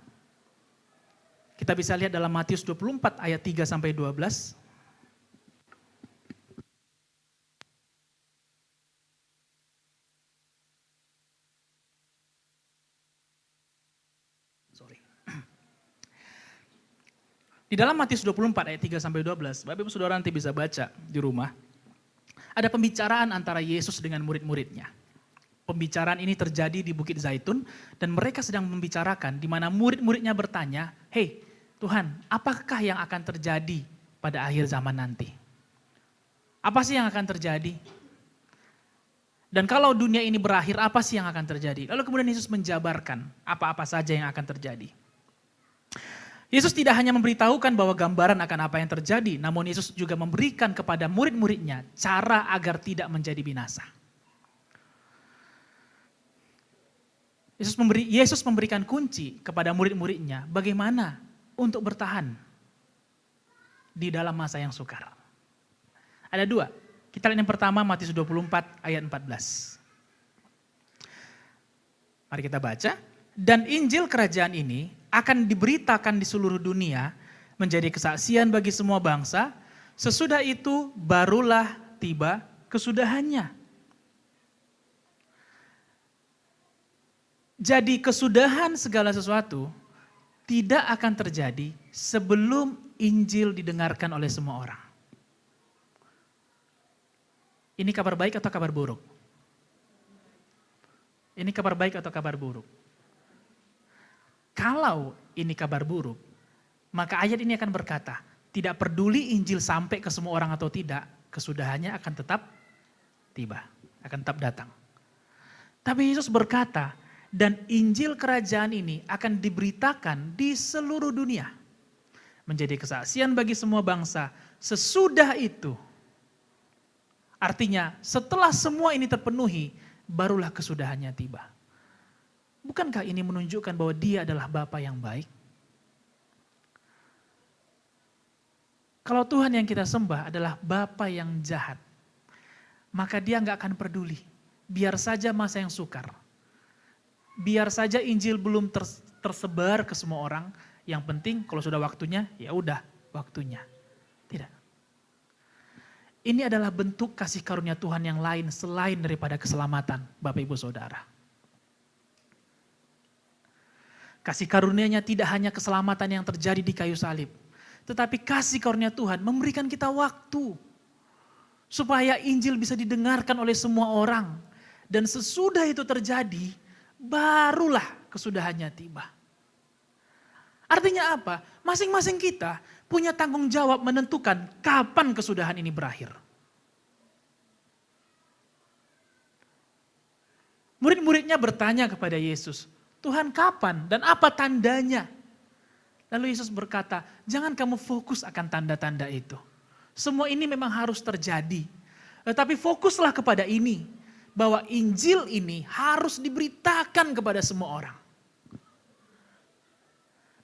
Kita bisa lihat dalam Matius 24 ayat 3 sampai 12. Di dalam Matius 24 ayat 3-12, Bapak Ibu Saudara nanti bisa baca di rumah. Ada pembicaraan antara Yesus dengan murid-muridnya. Pembicaraan ini terjadi di Bukit Zaitun dan mereka sedang membicarakan di mana murid-muridnya bertanya, "Hei Tuhan, apakah yang akan terjadi pada akhir zaman nanti? Apa sih yang akan terjadi? Dan kalau dunia ini berakhir, apa sih yang akan terjadi?" Lalu kemudian Yesus menjabarkan apa-apa saja yang akan terjadi. Yesus tidak hanya memberitahukan bahwa gambaran akan apa yang terjadi, namun Yesus juga memberikan kepada murid-muridnya cara agar tidak menjadi binasa. Yesus memberikan kunci kepada murid-muridnya bagaimana untuk bertahan di dalam masa yang sukar. Ada dua. Kita lihat yang pertama Matius 24 ayat 14. Mari kita baca. Dan Injil kerajaan ini akan diberitakan di seluruh dunia menjadi kesaksian bagi semua bangsa. Sesudah itu barulah tiba kesudahannya. Jadi kesudahan segala sesuatu tidak akan terjadi sebelum Injil didengarkan oleh semua orang. Ini kabar baik atau kabar buruk? Ini kabar baik atau kabar buruk? Kalau ini kabar buruk, maka ayat ini akan berkata, tidak peduli Injil sampai ke semua orang atau tidak, kesudahannya akan tetap tiba, akan tetap datang. Tapi Yesus berkata, dan Injil kerajaan ini akan diberitakan di seluruh dunia. Menjadi kesaksian bagi semua bangsa. Sesudah itu, artinya setelah semua ini terpenuhi, barulah kesudahannya tiba. Bukankah ini menunjukkan bahwa Dia adalah Bapa yang baik? Kalau Tuhan yang kita sembah adalah Bapa yang jahat, maka Dia nggak akan peduli. Biar saja masa yang sukar. Biar saja Injil belum tersebar ke semua orang. Yang penting kalau sudah waktunya, ya udah waktunya. Tidak. Ini adalah bentuk kasih karunia Tuhan yang lain selain daripada keselamatan, Bapak Ibu Saudara. Kasih karunia-Nya tidak hanya keselamatan yang terjadi di kayu salib. Tetapi kasih karunia Tuhan memberikan kita waktu. Supaya Injil bisa didengarkan oleh semua orang. Dan sesudah itu terjadi, barulah kesudahannya tiba. Artinya apa? Masing-masing kita punya tanggung jawab menentukan kapan kesudahan ini berakhir. Murid-muridnya bertanya kepada Yesus, Tuhan kapan dan apa tandanya? Lalu Yesus berkata, jangan kamu fokus akan tanda-tanda itu. Semua ini memang harus terjadi. Tetapi fokuslah kepada ini. Bahwa Injil ini harus diberitakan kepada semua orang.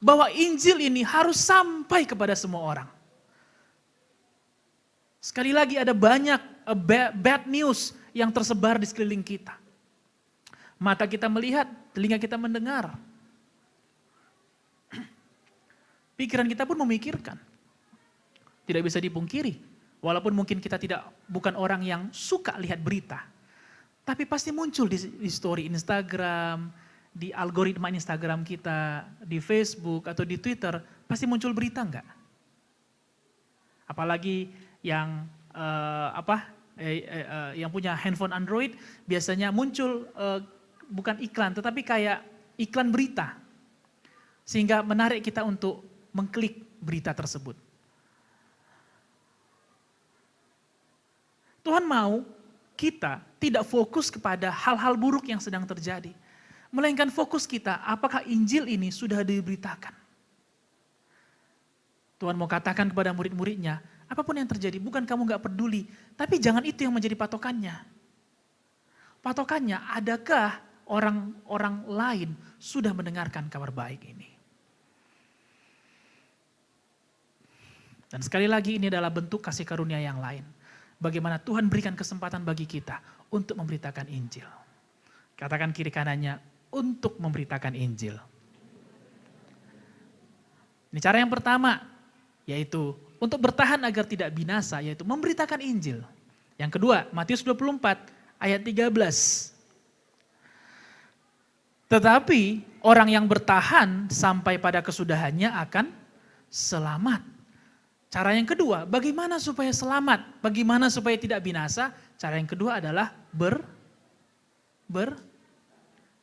Bahwa Injil ini harus sampai kepada semua orang. Sekali lagi ada banyak bad news yang tersebar di sekeliling kita. Mata kita melihat, telinga kita mendengar. Pikiran kita pun memikirkan. Tidak bisa dipungkiri. Walaupun mungkin kita bukan orang yang suka lihat berita. Tapi pasti muncul di story Instagram, di algoritma Instagram kita, di Facebook atau di Twitter. Pasti muncul berita enggak? Apalagi yang yang punya handphone Android biasanya muncul bukan iklan tetapi kayak iklan berita. Sehingga menarik kita untuk mengklik berita tersebut. Tuhan mau kita tidak fokus kepada hal-hal buruk yang sedang terjadi. Melainkan fokus kita apakah Injil ini sudah diberitakan. Tuhan mau katakan kepada murid-muridnya, apapun yang terjadi bukan kamu gak peduli. Tapi jangan itu yang menjadi patokannya. Patokannya adakah orang-orang lain sudah mendengarkan kabar baik ini. Dan sekali lagi ini adalah bentuk kasih karunia yang lain. Bagaimana Tuhan berikan kesempatan bagi kita untuk memberitakan Injil. Katakan kiri kanannya, untuk memberitakan Injil. Ini cara yang pertama, yaitu untuk bertahan agar tidak binasa, yaitu memberitakan Injil. Yang kedua, Matius 24 ayat 13. Tetapi orang yang bertahan sampai pada kesudahannya akan selamat. Cara yang kedua, bagaimana supaya selamat? Bagaimana supaya tidak binasa? Cara yang kedua adalah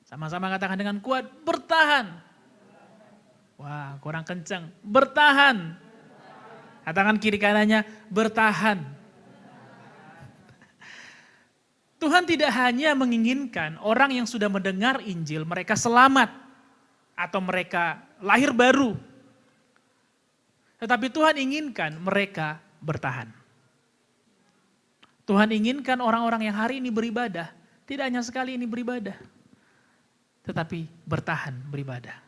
sama-sama katakan dengan kuat, bertahan. Wah, kurang kencang. Bertahan. Katakan kiri kanannya, bertahan. Tuhan tidak hanya menginginkan orang yang sudah mendengar Injil, mereka selamat. Atau mereka lahir baru. Tetapi Tuhan inginkan mereka bertahan. Tuhan inginkan orang-orang yang hari ini beribadah, tidak hanya sekali ini beribadah, tetapi bertahan beribadah.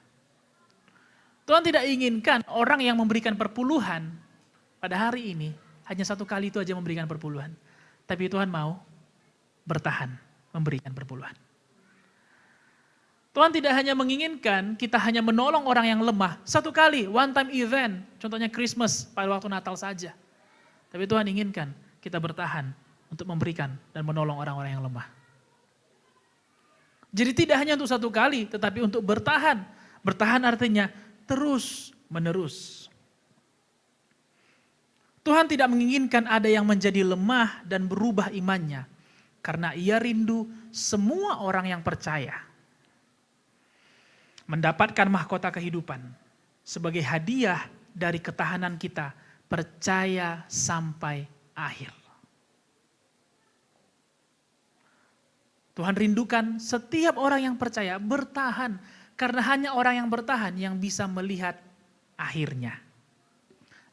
Tuhan tidak inginkan orang yang memberikan perpuluhan pada hari ini, hanya satu kali itu aja memberikan perpuluhan. Tapi Tuhan mau bertahan memberikan perpuluhan. Tuhan tidak hanya menginginkan kita hanya menolong orang yang lemah. Satu kali, one time event, contohnya Christmas pada waktu Natal saja. Tapi Tuhan inginkan kita bertahan untuk memberikan dan menolong orang-orang yang lemah. Jadi tidak hanya untuk satu kali, tetapi untuk bertahan. Bertahan artinya terus menerus. Tuhan tidak menginginkan ada yang menjadi lemah dan berubah imannya. Karena ia rindu semua orang yang percaya mendapatkan mahkota kehidupan sebagai hadiah dari ketahanan kita percaya sampai akhir. Tuhan rindukan setiap orang yang percaya bertahan, karena hanya orang yang bertahan yang bisa melihat akhirnya.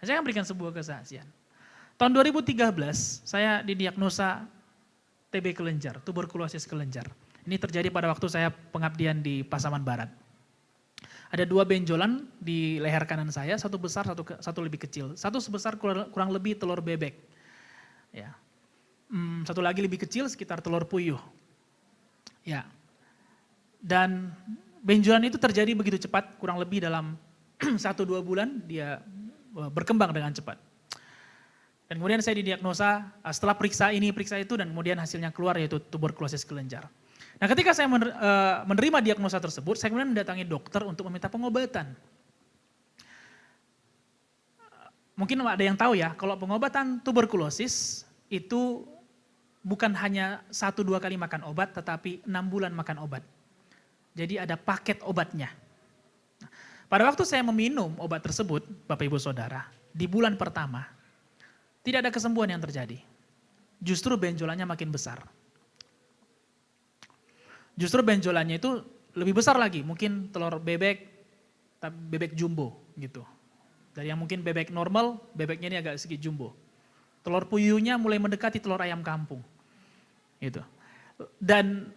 Saya akan berikan sebuah kesaksian. Tahun 2013 saya didiagnosa TB kelenjar, tuberkulosis kelenjar. Ini terjadi pada waktu saya pengabdian di Pasaman Barat. Ada 2 benjolan di leher kanan saya, satu besar, satu lebih kecil. Satu sebesar kurang lebih telur bebek. Ya. Satu lagi lebih kecil sekitar telur puyuh. Ya. Dan benjolan itu terjadi begitu cepat, kurang lebih dalam 1-2 bulan dia berkembang dengan cepat. Dan kemudian saya didiagnosa setelah periksa ini, periksa itu, dan kemudian hasilnya keluar yaitu tuberkulosis kelenjar. Nah, ketika saya menerima diagnosa tersebut, saya kemudian mendatangi dokter untuk meminta pengobatan. Mungkin ada yang tahu ya, kalau pengobatan tuberkulosis itu bukan hanya 1-2 kali makan obat, tetapi 6 bulan makan obat. Jadi ada paket obatnya. Pada waktu saya meminum obat tersebut, Bapak Ibu Saudara, di bulan pertama, tidak ada kesembuhan yang terjadi. Justru benjolannya makin besar. Justru benjolannya itu lebih besar lagi, mungkin telur bebek, bebek jumbo gitu. Dari yang mungkin bebek normal, bebeknya ini agak sedikit jumbo. Telur puyuhnya mulai mendekati telur ayam kampung. Gitu. Dan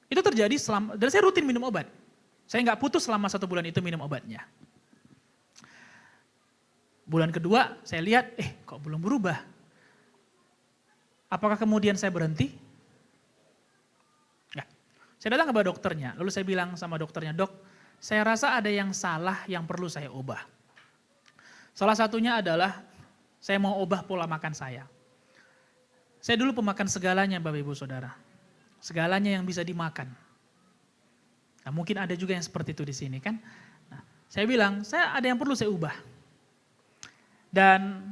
itu terjadi dan saya rutin minum obat. Saya nggak putus selama 1 bulan itu minum obatnya. Bulan kedua saya lihat, kok belum berubah. Apakah kemudian saya berhenti? Ya. Saya datang kepada dokternya, lalu saya bilang sama dokternya, "Dok, saya rasa ada yang salah yang perlu saya ubah." Salah satunya adalah saya mau ubah pola makan saya. Saya dulu pemakan segalanya, Bapak Ibu Saudara. Segalanya yang bisa dimakan. Nah, mungkin ada juga yang seperti itu di sini kan. Nah, saya bilang, ada yang perlu saya ubah. Dan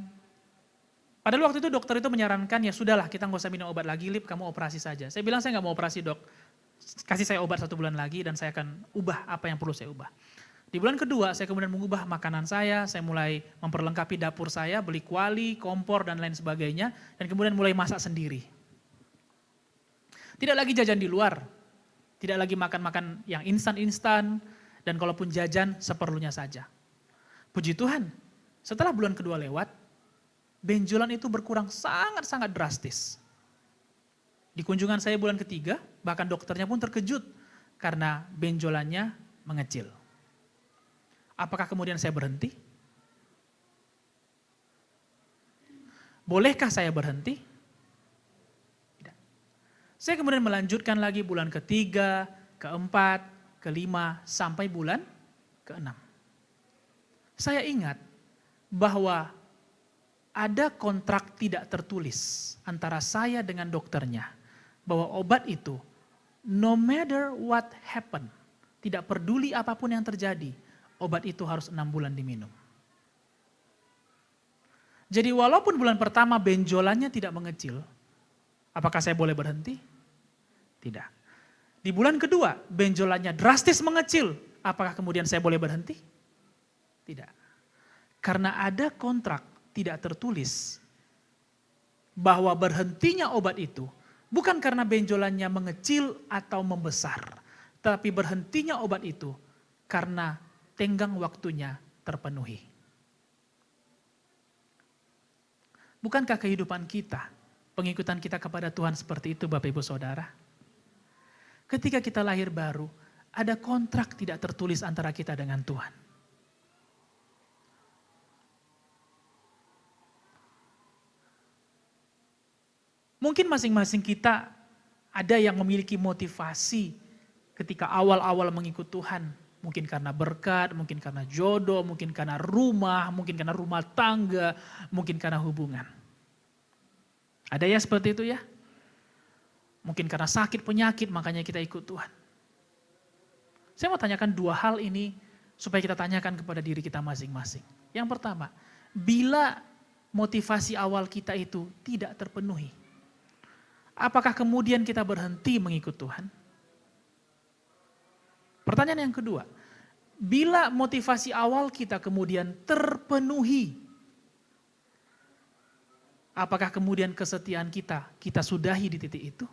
pada waktu itu dokter itu menyarankan, ya sudahlah kita nggak usah minum obat lagi, Lip, kamu operasi saja. Saya bilang saya nggak mau operasi, Dok. Kasih saya obat 1 bulan lagi dan saya akan ubah apa yang perlu saya ubah. Di bulan kedua saya kemudian mengubah makanan saya mulai memperlengkapi dapur saya, beli kuali, kompor dan lain sebagainya, dan kemudian mulai masak sendiri. Tidak lagi jajan di luar, tidak lagi makan-makan yang instan-instan, dan kalaupun jajan seperlunya saja. Puji Tuhan, setelah bulan kedua lewat, benjolan itu berkurang sangat-sangat drastis. Di kunjungan saya bulan ketiga, bahkan dokternya pun terkejut karena benjolannya mengecil. Apakah kemudian saya berhenti? Bolehkah saya berhenti? Tidak. Saya kemudian melanjutkan lagi bulan ketiga, keempat, kelima, sampai bulan keenam. Saya ingat bahwa ada kontrak tidak tertulis antara saya dengan dokternya. Bahwa obat itu, no matter what happen, tidak peduli apapun yang terjadi, obat itu harus 6 bulan diminum. Jadi walaupun bulan pertama benjolannya tidak mengecil, apakah saya boleh berhenti? Tidak. Di bulan kedua benjolannya drastis mengecil, apakah kemudian saya boleh berhenti? Tidak. Karena ada kontrak tidak tertulis bahwa berhentinya obat itu bukan karena benjolannya mengecil atau membesar, tapi berhentinya obat itu karena tenggang waktunya terpenuhi. Bukankah kehidupan kita, pengikutan kita kepada Tuhan seperti itu Bapak Ibu Saudara? Ketika kita lahir baru, ada kontrak tidak tertulis antara kita dengan Tuhan. Mungkin masing-masing kita ada yang memiliki motivasi ketika awal-awal mengikut Tuhan. Mungkin karena berkat, mungkin karena jodoh, mungkin karena rumah, mungkin karena rumah tangga, mungkin karena hubungan. Ada ya seperti itu ya? Mungkin karena sakit penyakit makanya kita ikut Tuhan. Saya mau tanyakan 2 hal ini supaya kita tanyakan kepada diri kita masing-masing. Yang pertama, bila motivasi awal kita itu tidak terpenuhi, apakah kemudian kita berhenti mengikut Tuhan? Pertanyaan yang kedua, bila motivasi awal kita kemudian terpenuhi, apakah kemudian kesetiaan kita sudahi di titik itu?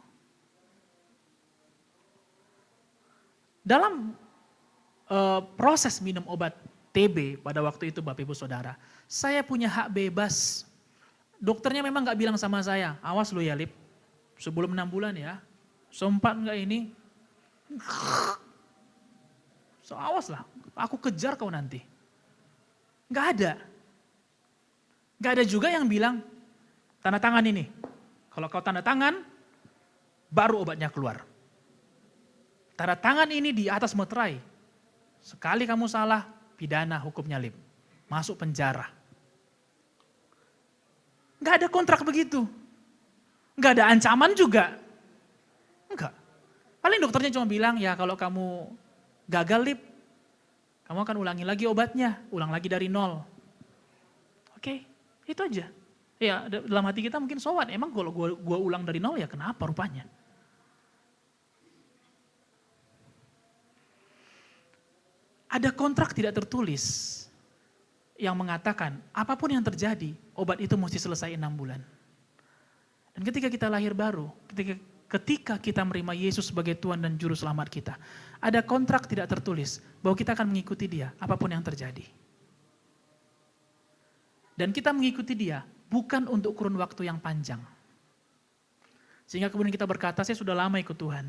Dalam proses minum obat TB pada waktu itu Bapak Ibu Saudara, saya punya hak bebas. Dokternya memang gak bilang sama saya, awas lu ya Lip, sebelum 6 bulan ya, sempat gak ini? So awas lah, aku kejar kau nanti. Gak ada. Gak ada juga yang bilang, tanda tangan ini. Kalau kau tanda tangan, baru obatnya keluar. Tanda tangan ini di atas meterai. Sekali kamu salah, pidana hukumnya Lip. Masuk penjara. Gak ada kontrak begitu. Gak ada ancaman juga. Enggak. Paling dokternya cuma bilang, ya kalau kamu gagal Lip, kamu akan ulangi lagi obatnya, ulang lagi dari 0. Oke, itu aja. Ya dalam hati kita mungkin so what, emang kalau gua ulang dari 0 ya kenapa rupanya. Ada kontrak tidak tertulis yang mengatakan apapun yang terjadi, obat itu mesti selesai 6 bulan. Dan ketika kita lahir baru, ketika kita menerima Yesus sebagai Tuhan dan Juru Selamat kita, ada kontrak tidak tertulis bahwa kita akan mengikuti Dia apapun yang terjadi. Dan kita mengikuti Dia bukan untuk kurun waktu yang panjang. Sehingga kemudian kita berkata, saya sudah lama ikut Tuhan.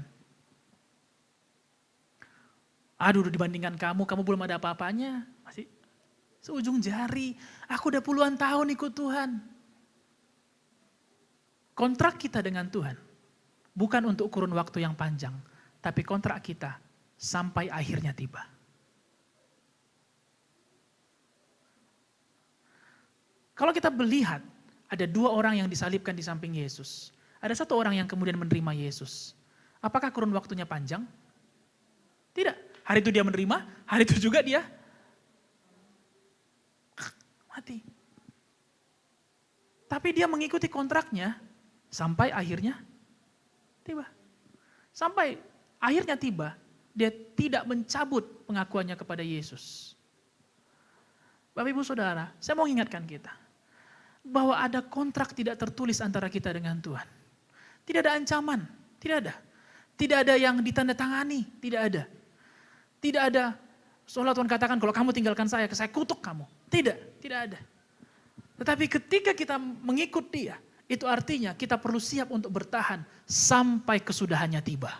Aduh dibandingkan kamu belum ada apa-apanya. Masih seujung jari, aku udah puluhan tahun ikut Tuhan. Kontrak kita dengan Tuhan bukan untuk kurun waktu yang panjang, tapi kontrak kita sampai akhirnya tiba. Kalau kita melihat ada 2 orang yang disalibkan di samping Yesus, ada 1 orang yang kemudian menerima Yesus. Apakah kurun waktunya panjang? Tidak. Hari itu dia menerima, hari itu juga dia mati. Tapi dia mengikuti kontraknya sampai akhirnya tiba. Sampai akhirnya tiba, dia tidak mencabut pengakuannya kepada Yesus. Bapak Ibu Saudara, saya mau ingatkan kita bahwa ada kontrak tidak tertulis antara kita dengan Tuhan. Tidak ada ancaman, tidak ada. Tidak ada yang ditandatangani, tidak ada. Tidak ada, seolah Tuhan katakan kalau kamu tinggalkan saya kutuk kamu. Tidak, tidak ada. Tetapi ketika kita mengikut Dia, itu artinya kita perlu siap untuk bertahan sampai kesudahannya tiba.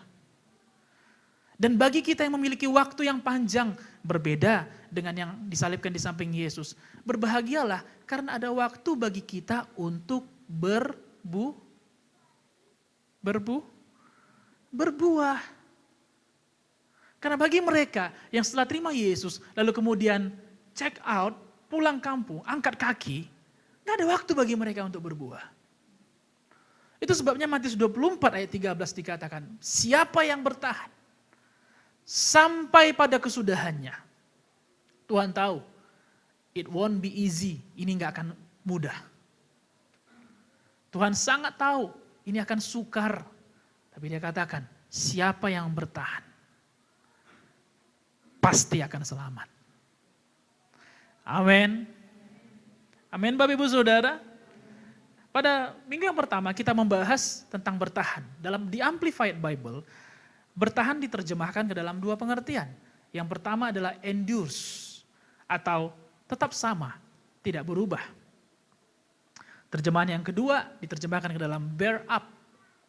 Dan bagi kita yang memiliki waktu yang panjang, berbeda dengan yang disalibkan di samping Yesus. Berbahagialah karena ada waktu bagi kita untuk berbuah. Karena bagi mereka yang setelah terima Yesus, lalu kemudian check out, pulang kampung, angkat kaki, gak ada waktu bagi mereka untuk berbuah. Itu sebabnya Matius 24 ayat 13 dikatakan, siapa yang bertahan sampai pada kesudahannya, Tuhan tahu, it won't be easy, ini gak akan mudah. Tuhan sangat tahu, ini akan sukar. Tapi dia katakan, siapa yang bertahan, pasti akan selamat. Amin. Amin Bapak Ibu Saudara. Pada minggu yang pertama kita membahas tentang bertahan. Dalam The Amplified Bible, bertahan diterjemahkan ke dalam dua pengertian. Yang pertama adalah endures atau tetap sama, tidak berubah. Terjemahan yang kedua diterjemahkan ke dalam bear up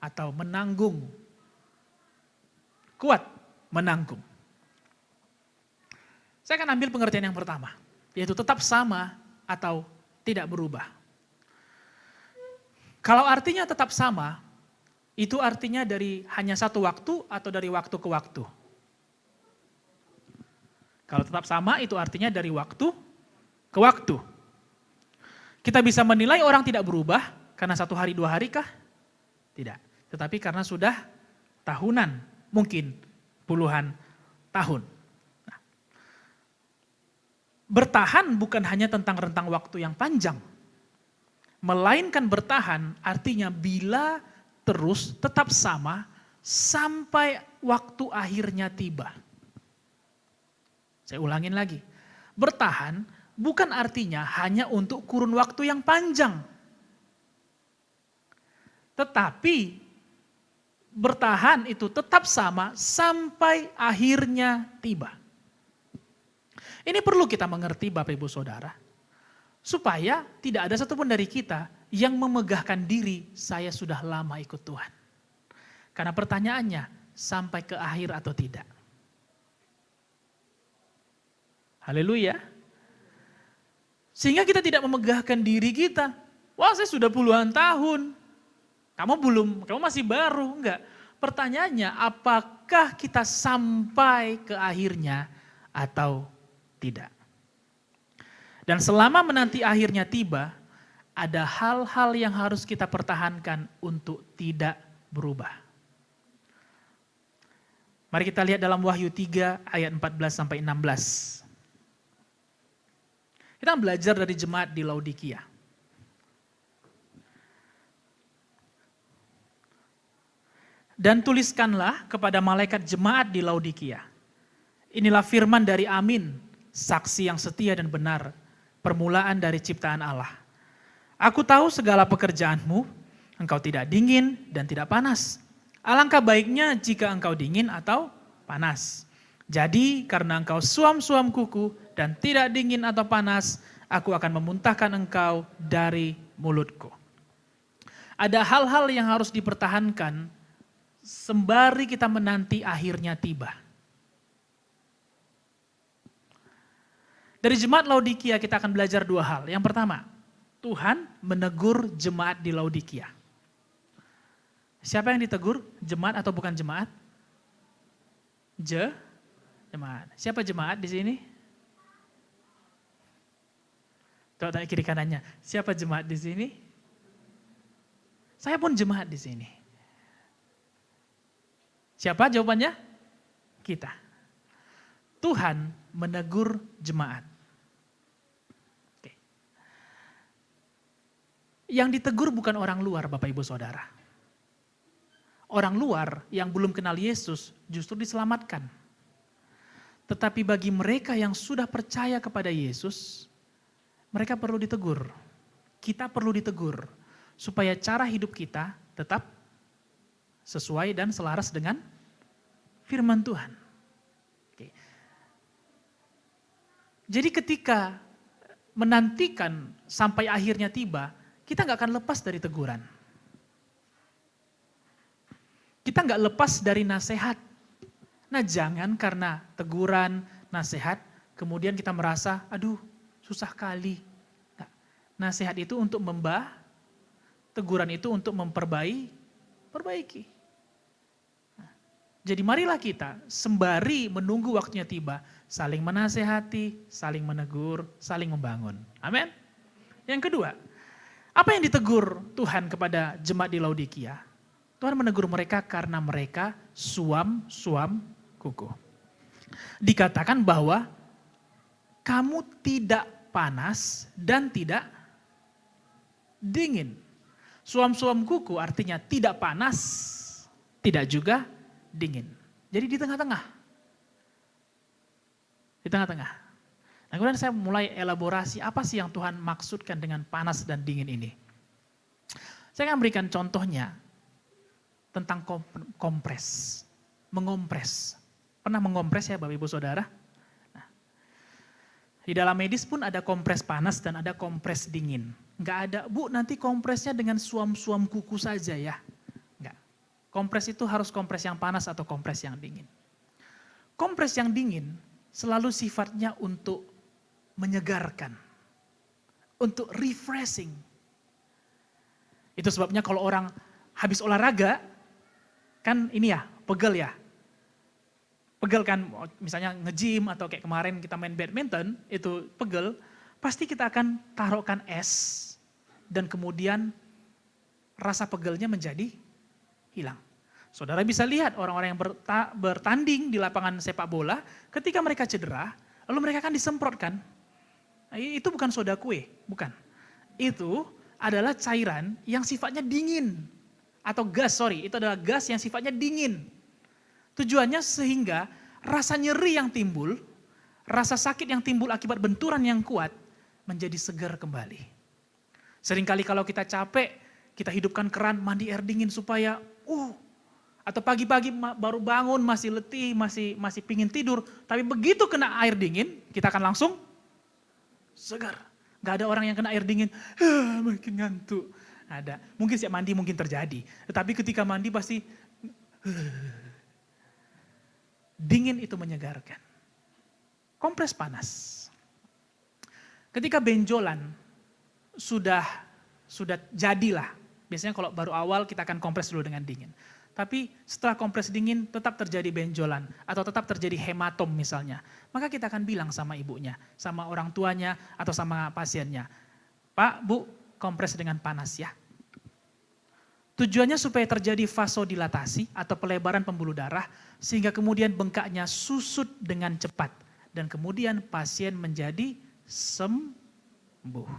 atau menanggung. Kuat, menanggung. Saya akan ambil pengertian yang pertama, yaitu tetap sama atau tidak berubah. Kalau artinya tetap sama, itu artinya dari hanya satu waktu atau dari waktu ke waktu. Kalau tetap sama itu artinya dari waktu ke waktu. Kita bisa menilai orang tidak berubah karena 1 hari 2 hari kah? Tidak. Tetapi karena sudah tahunan, mungkin puluhan tahun. Nah, bertahan bukan hanya tentang rentang waktu yang panjang. Melainkan bertahan artinya bila terus tetap sama sampai waktu akhirnya tiba. Saya ulangin lagi. Bertahan bukan artinya hanya untuk kurun waktu yang panjang. Tetapi bertahan itu tetap sama sampai akhirnya tiba. Ini perlu kita mengerti Bapak Ibu Saudara. Supaya tidak ada satupun dari kita yang memegahkan diri, saya sudah lama ikut Tuhan. Karena pertanyaannya, sampai ke akhir atau tidak? Haleluya. Sehingga kita tidak memegahkan diri kita. Wah, saya sudah puluhan tahun. Kamu masih baru. Enggak. Pertanyaannya, apakah kita sampai ke akhirnya atau tidak? Dan selama menanti akhirnya tiba, ada hal-hal yang harus kita pertahankan untuk tidak berubah. Mari kita lihat dalam Wahyu 3 ayat 14-16. Kita belajar dari jemaat di Laodikia. Dan tuliskanlah kepada malaikat jemaat di Laodikia. Inilah firman dari Amin, saksi yang setia dan benar, permulaan dari ciptaan Allah. Aku tahu segala pekerjaanmu, engkau tidak dingin dan tidak panas. Alangkah baiknya jika engkau dingin atau panas. Jadi karena engkau suam-suam kuku dan tidak dingin atau panas, aku akan memuntahkan engkau dari mulutku. Ada hal-hal yang harus dipertahankan sembari kita menanti akhirnya tiba. Dari jemaat Laodikia kita akan belajar dua hal. Yang pertama, Tuhan menegur jemaat di Laodikia. Siapa yang ditegur? Jemaat atau bukan jemaat? Jemaat. Siapa jemaat di sini? Coba tanya kiri kanannya. Siapa jemaat di sini? Saya pun jemaat di sini. Siapa jawabannya? Kita. Tuhan menegur jemaat. Yang ditegur bukan orang luar Bapak Ibu Saudara. Orang luar yang belum kenal Yesus justru diselamatkan. Tetapi bagi mereka yang sudah percaya kepada Yesus, mereka perlu ditegur. Kita perlu ditegur supaya cara hidup kita tetap sesuai dan selaras dengan firman Tuhan. Oke. Jadi ketika menantikan sampai akhirnya tiba, kita nggak akan lepas dari teguran. Kita nggak lepas dari nasihat. Nah jangan karena teguran, nasihat, kemudian kita merasa, aduh susah kali. Nah, nasihat itu untuk teguran itu untuk perbaiki. Nah, jadi marilah kita sembari menunggu waktunya tiba, saling menasehati, saling menegur, saling membangun. Amin. Yang kedua, apa yang ditegur Tuhan kepada jemaat di Laodikia? Tuhan menegur mereka karena mereka suam kuku. Dikatakan bahwa kamu tidak panas dan tidak dingin. Suam-suam kuku artinya tidak panas, tidak juga dingin. Jadi di tengah-tengah. Di tengah-tengah. Nah, kemudian saya mulai elaborasi apa sih yang Tuhan maksudkan dengan panas dan dingin ini. Saya akan berikan contohnya tentang kompres, mengompres. Pernah mengompres ya Bapak Ibu Saudara? Nah, di dalam medis pun ada kompres panas dan ada kompres dingin. Enggak ada, Bu nanti kompresnya dengan suam-suam kuku saja ya. Enggak. Kompres itu harus kompres yang panas atau kompres yang dingin. Kompres yang dingin selalu sifatnya untuk menyegarkan, untuk refreshing. Itu sebabnya kalau orang habis olahraga, kan ini ya, pegel ya. Pegel kan, misalnya nge-gym atau kayak kemarin kita main badminton, itu pegel, pasti kita akan taruhkan es dan kemudian rasa pegelnya menjadi hilang. Saudara bisa lihat orang-orang yang bertanding di lapangan sepak bola, ketika mereka cedera, lalu mereka kan disemprotkan. Itu bukan soda kue, bukan. Itu adalah cairan yang sifatnya dingin. Atau gas, itu adalah gas yang sifatnya dingin. Tujuannya sehingga rasa nyeri yang timbul, rasa sakit yang timbul akibat benturan yang kuat, menjadi segar kembali. Seringkali kalau kita capek, kita hidupkan keran mandi air dingin supaya, atau pagi-pagi baru bangun masih letih, masih pingin tidur, tapi begitu kena air dingin, kita akan langsung segar. Gak ada orang yang kena air dingin, makin ngantuk. Ada. Mungkin siap mandi mungkin terjadi. Tetapi ketika mandi pasti dingin itu menyegarkan. Kompres panas. Ketika benjolan sudah jadilah. Biasanya kalau baru awal kita akan kompres dulu dengan dingin. Tapi setelah kompres dingin tetap terjadi benjolan atau tetap terjadi hematom misalnya. Maka kita akan bilang sama ibunya, sama orang tuanya atau sama pasiennya. Pak, Bu, kompres dengan panas ya. Tujuannya supaya terjadi vasodilatasi atau pelebaran pembuluh darah sehingga kemudian bengkaknya susut dengan cepat. Dan kemudian pasien menjadi sembuh.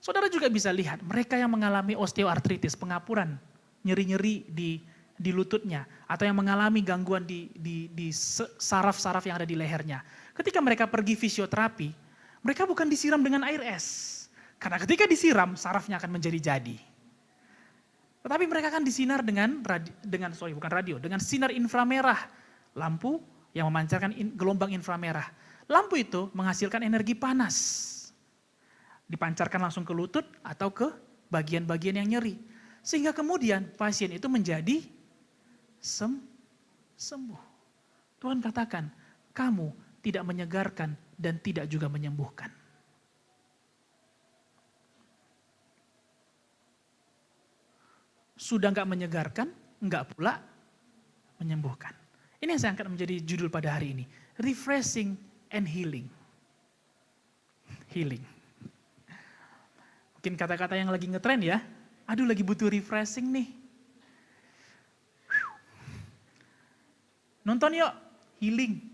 Saudara juga bisa lihat mereka yang mengalami osteoartritis, pengapuran, nyeri-nyeri di lututnya, atau yang mengalami gangguan di saraf-saraf yang ada di lehernya. Ketika mereka pergi fisioterapi, mereka bukan disiram dengan air es. Karena ketika disiram, sarafnya akan menjadi jadi. Tetapi mereka akan disinar dengan sinar inframerah. Lampu yang memancarkan gelombang inframerah. Lampu itu menghasilkan energi panas. Dipancarkan langsung ke lutut atau ke bagian-bagian yang nyeri. Sehingga kemudian pasien itu menjadi sembuh. Tuhan katakan, kamu tidak menyegarkan dan tidak juga menyembuhkan. Sudah enggak menyegarkan, enggak pula menyembuhkan. Ini yang saya angkat menjadi judul pada hari ini. Refreshing and healing. Healing. Mungkin kata-kata yang lagi ngetren ya. Aduh lagi butuh refreshing nih. Nonton yuk, healing.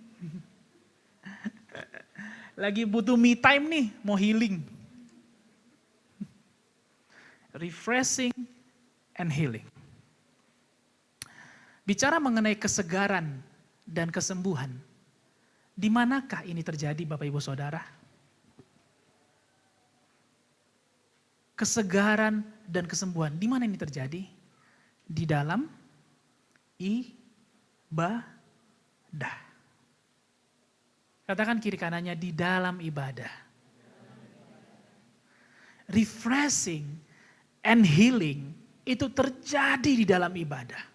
Lagi butuh me time nih, mau healing. Refreshing and healing. Bicara mengenai kesegaran dan kesembuhan, di manakah ini terjadi Bapak Ibu Saudara? Kesegaran dan kesembuhan, di mana ini terjadi? Di dalam ibadah. Katakan kiri kanannya, di dalam ibadah. Refreshing and healing itu terjadi di dalam ibadah.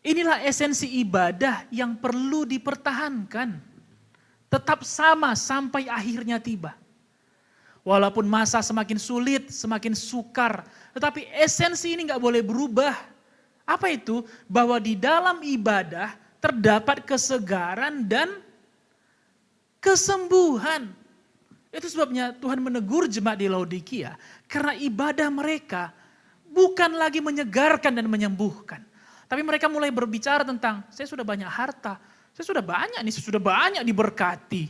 Inilah esensi ibadah yang perlu dipertahankan. Tetap sama sampai akhirnya tiba. Walaupun masa semakin sulit, semakin sukar. Tetapi esensi ini gak boleh berubah. Apa itu? Bahwa di dalam ibadah terdapat kesegaran dan kesembuhan. Itu sebabnya Tuhan menegur jemaat di Laodikia. Karena ibadah mereka bukan lagi menyegarkan dan menyembuhkan. Tapi mereka mulai berbicara tentang, saya sudah banyak harta, saya sudah banyak diberkati.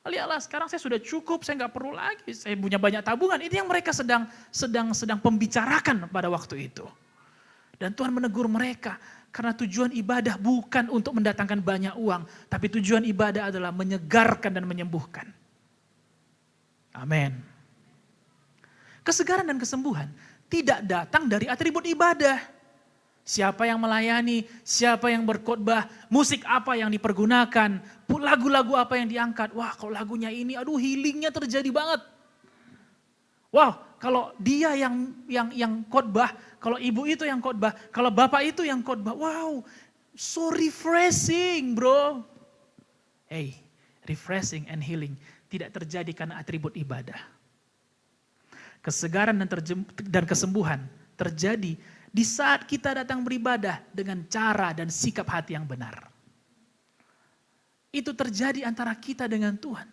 Lihatlah sekarang saya sudah cukup, saya nggak perlu lagi, saya punya banyak tabungan. Ini yang mereka sedang pembicarakan pada waktu itu. Dan Tuhan menegur mereka, karena tujuan ibadah bukan untuk mendatangkan banyak uang, tapi tujuan ibadah adalah menyegarkan dan menyembuhkan. Amin. Kesegaran dan kesembuhan tidak datang dari atribut ibadah. Siapa yang melayani, siapa yang berkhotbah, musik apa yang dipergunakan, lagu-lagu apa yang diangkat. Wah, kalau lagunya ini, aduh healingnya terjadi banget. Wow, kalau dia yang khotbah, kalau ibu itu yang khotbah, kalau bapak itu yang khotbah, wow, so refreshing, bro. Hey, refreshing and healing tidak terjadi karena atribut ibadah. Kesegaran dan kesembuhan terjadi di saat kita datang beribadah dengan cara dan sikap hati yang benar. Itu terjadi antara kita dengan Tuhan.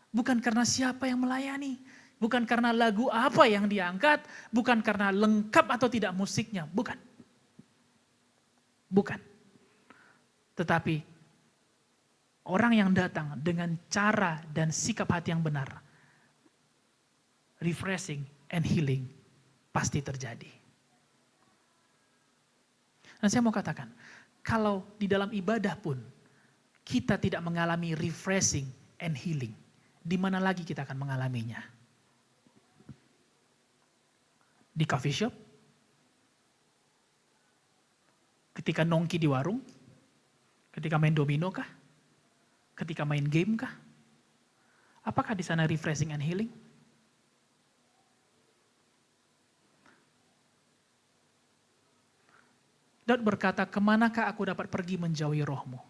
Bukan karena siapa yang melayani, bukan karena lagu apa yang diangkat, bukan karena lengkap atau tidak musiknya, bukan. Bukan. Tetapi orang yang datang dengan cara dan sikap hati yang benar, refreshing and healing pasti terjadi. Dan saya mau katakan, kalau di dalam ibadah pun kita tidak mengalami refreshing and healing, di mana lagi kita akan mengalaminya? Di coffee shop? Ketika nongki di warung? Ketika main domino kah? Ketika main game kah? Apakah di sana refreshing and healing? Daud berkata, kemanakah aku dapat pergi menjauhi rohmu?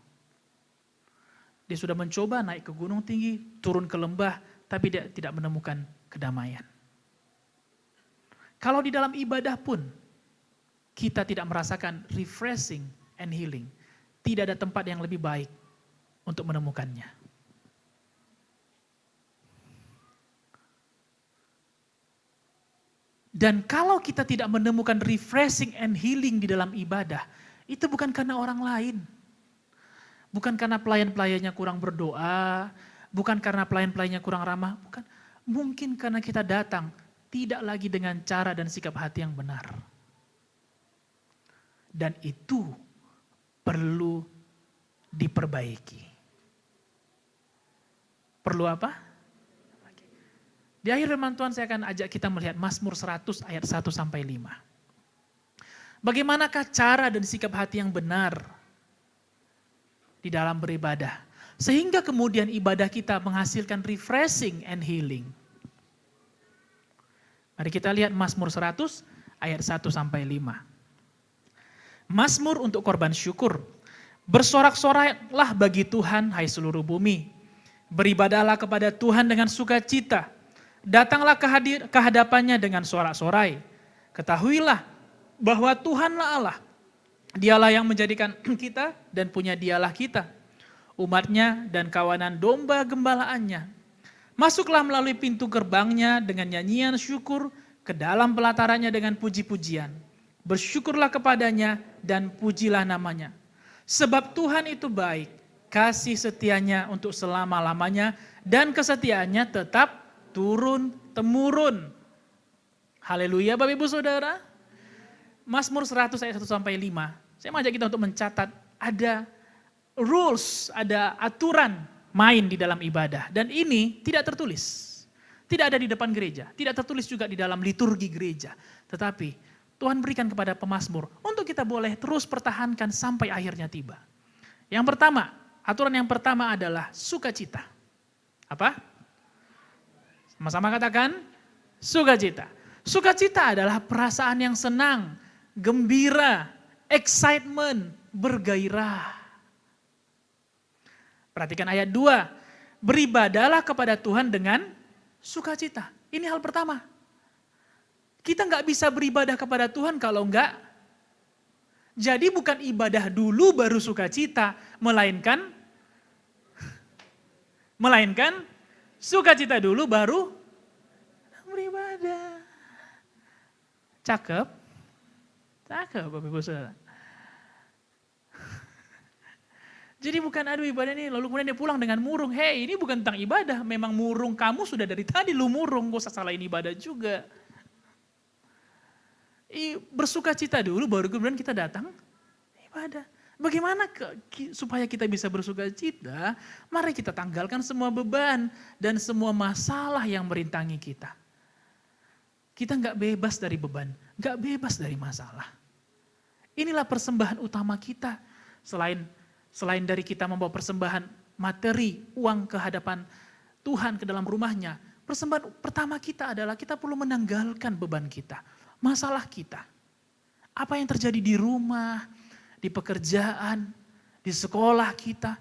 Dia sudah mencoba naik ke gunung tinggi, turun ke lembah, tapi dia tidak menemukan kedamaian. Kalau di dalam ibadah pun, kita tidak merasakan refreshing and healing, tidak ada tempat yang lebih baik untuk menemukannya. Dan kalau kita tidak menemukan refreshing and healing di dalam ibadah, itu bukan karena orang lain. Bukan karena pelayan-pelayannya kurang berdoa, bukan karena pelayan-pelayannya kurang ramah, bukan. Mungkin karena kita datang tidak lagi dengan cara dan sikap hati yang benar. Dan itu perlu diperbaiki. Perlu apa? Di akhir firman Tuhan saya akan ajak kita melihat Mazmur 100 ayat 1-5. Bagaimanakah cara dan sikap hati yang benar di dalam beribadah, sehingga kemudian ibadah kita menghasilkan refreshing and healing. Mari kita lihat Mazmur 100 ayat 1-5. Mazmur untuk korban syukur. Bersorak-soraklah bagi Tuhan, hai seluruh bumi. Beribadahlah kepada Tuhan dengan sukacita. Datanglah ke hadapannya dengan sorak-sorai. Ketahuilah bahwa Tuhanlah Allah. Dialah yang menjadikan kita dan punya dialah kita. Umatnya dan kawanan domba gembalaannya. Masuklah melalui pintu gerbangnya dengan nyanyian syukur, ke dalam pelatarannya dengan puji-pujian. Bersyukurlah kepadanya dan pujilah namanya. Sebab Tuhan itu baik, kasih setianya untuk selama-lamanya, dan kesetiaannya tetap turun-temurun. Haleluya Bapak Ibu Saudara. Mazmur 100 ayat 1-5. Saya mengajak kita untuk mencatat ada rules, ada aturan main di dalam ibadah. Dan ini tidak tertulis. Tidak ada di depan gereja. Tidak tertulis juga di dalam liturgi gereja. Tetapi Tuhan berikan kepada pemazmur untuk kita boleh terus pertahankan sampai akhirnya tiba. Yang pertama, aturan yang pertama adalah sukacita. Apa? Sama-sama katakan, sukacita. Sukacita adalah perasaan yang senang, gembira, excitement, bergairah. Perhatikan ayat 2. Beribadahlah kepada Tuhan dengan sukacita. Ini hal pertama. Kita nggak bisa beribadah kepada Tuhan kalau enggak. Jadi bukan ibadah dulu baru sukacita, melainkan sukacita dulu baru beribadah. Cakep? Cakep Bapak Ibu Saudara. Jadi bukan aduh ibadah ini lalu kemudian dia pulang dengan murung. Hei, ini bukan tentang ibadah, memang murung kamu sudah dari tadi lu murung, gak usah salahin ibadah juga. Bersuka cita dulu baru kemudian kita datang ibadah. Bagaimana supaya kita bisa bersuka cita? Mari kita tanggalkan semua beban dan semua masalah yang merintangi kita. Kita gak bebas dari beban, gak bebas dari masalah. Inilah persembahan utama kita. Selain dari kita membawa persembahan materi, uang ke hadapan Tuhan ke dalam rumahnya. Persembahan pertama kita adalah kita perlu menanggalkan beban kita. Masalah kita. Apa yang terjadi di rumah, di pekerjaan, di sekolah kita,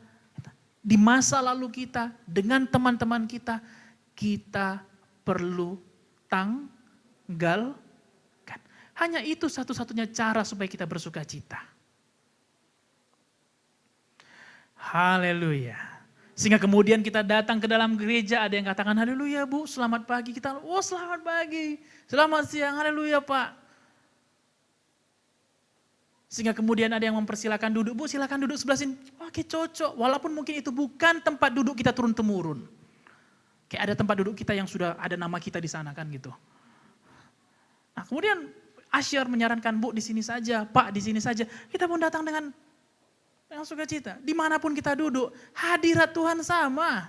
di masa lalu kita, dengan teman-teman kita perlu tanggalkan. Hanya itu satu-satunya cara supaya kita bersuka cita. Haleluya. Sehingga kemudian kita datang ke dalam gereja, ada yang katakan haleluya Bu, selamat pagi. Kita, oh selamat pagi, selamat siang, haleluya Pak. Sehingga kemudian ada yang mempersilakan duduk, Bu silakan duduk sebelah sini. Oke cocok, walaupun mungkin itu bukan tempat duduk kita turun-temurun. Kayak ada tempat duduk kita yang sudah ada nama kita di sana kan gitu. Nah kemudian Asyar menyarankan Bu di sini saja, Pak di sini saja. Kita pun datang dengan yang sukacita. Dimanapun kita duduk, hadirat Tuhan sama.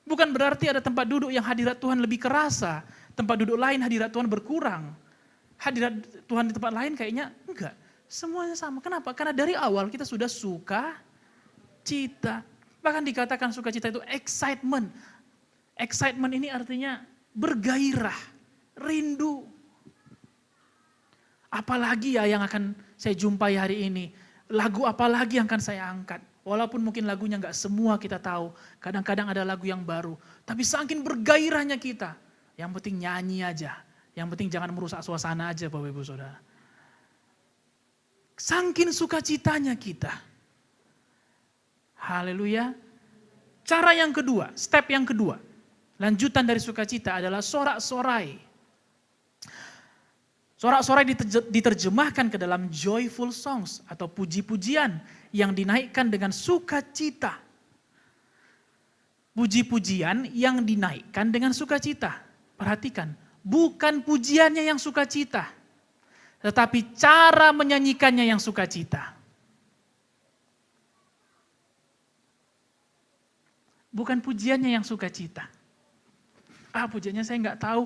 Bukan berarti ada tempat duduk yang hadirat Tuhan lebih kerasa. Tempat duduk lain hadirat Tuhan berkurang. Hadirat Tuhan di tempat lain kayaknya enggak. Semuanya sama. Kenapa? Karena dari awal kita sudah suka cita. Bahkan dikatakan sukacita itu excitement. Excitement ini artinya bergairah, rindu. Apalagi ya yang akan saya jumpai hari ini. Lagu apa lagi yang akan saya angkat? Walaupun mungkin lagunya nggak semua kita tahu. Kadang-kadang ada lagu yang baru. Tapi saking bergairahnya kita. Yang penting nyanyi aja. Yang penting jangan merusak suasana aja Bapak Ibu Saudara. Saking sukacitanya kita. Haleluya. Cara yang kedua, step yang kedua. Lanjutan dari sukacita adalah sorak-sorai. Sorak-sorai diterjemahkan ke dalam joyful songs atau puji-pujian yang dinaikkan dengan sukacita. Puji-pujian yang dinaikkan dengan sukacita. Perhatikan, bukan pujiannya yang sukacita, tetapi cara menyanyikannya yang sukacita. Bukan pujiannya yang sukacita. Pujiannya saya nggak tahu.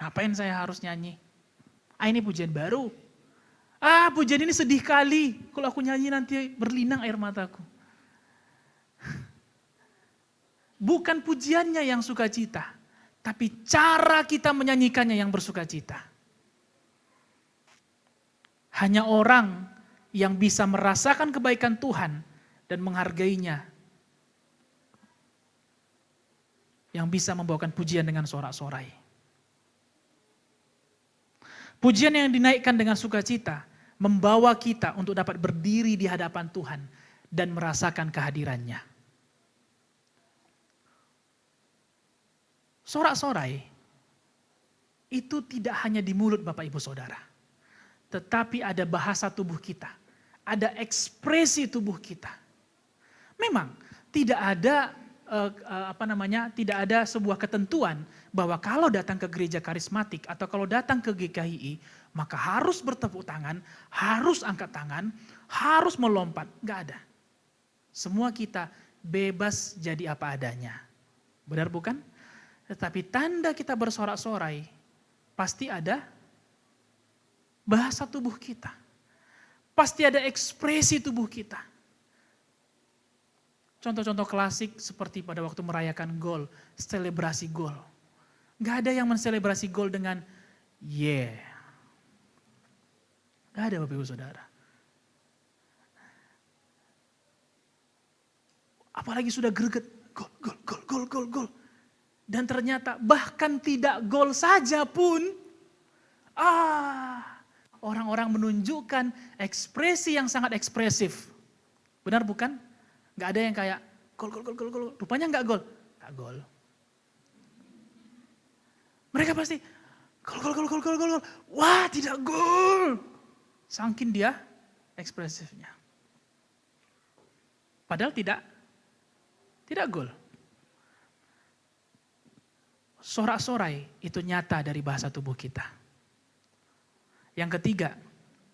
Ngapain saya harus nyanyi? Ini pujian baru. Pujian ini sedih kali. Kalau aku nyanyi nanti berlinang air mataku. Bukan pujiannya yang sukacita. Tapi cara kita menyanyikannya yang bersukacita. Hanya orang yang bisa merasakan kebaikan Tuhan dan menghargainya. Yang bisa membawakan pujian dengan sorak-sorai. Pujian yang dinaikkan dengan sukacita membawa kita untuk dapat berdiri di hadapan Tuhan dan merasakan kehadirannya. Sorak-sorai itu tidak hanya di mulut Bapak Ibu Saudara, tetapi ada bahasa tubuh kita, ada ekspresi tubuh kita. Memang tidak ada tidak ada sebuah ketentuan bahwa kalau datang ke gereja karismatik atau kalau datang ke GKI maka harus bertepuk tangan, harus angkat tangan, harus melompat. Enggak ada. Semua kita bebas jadi apa adanya. Benar bukan? Tetapi tanda kita bersorak-sorai pasti ada bahasa tubuh kita. Pasti ada ekspresi tubuh kita. Contoh-contoh klasik seperti pada waktu merayakan gol, selebrasi gol. Gak ada yang menselebrasi gol dengan yeah. Gak ada Bapak Ibu Saudara. Apalagi sudah greget, gol. Dan ternyata bahkan tidak gol saja pun, orang-orang menunjukkan ekspresi yang sangat ekspresif. Benar bukan? Gak ada yang kayak gol. Rupanya gak gol. Gak gol. Mereka pasti gol. Wah tidak gol. Saking dia ekspresifnya. Padahal tidak gol. Sorak-sorai itu nyata dari bahasa tubuh kita. Yang ketiga,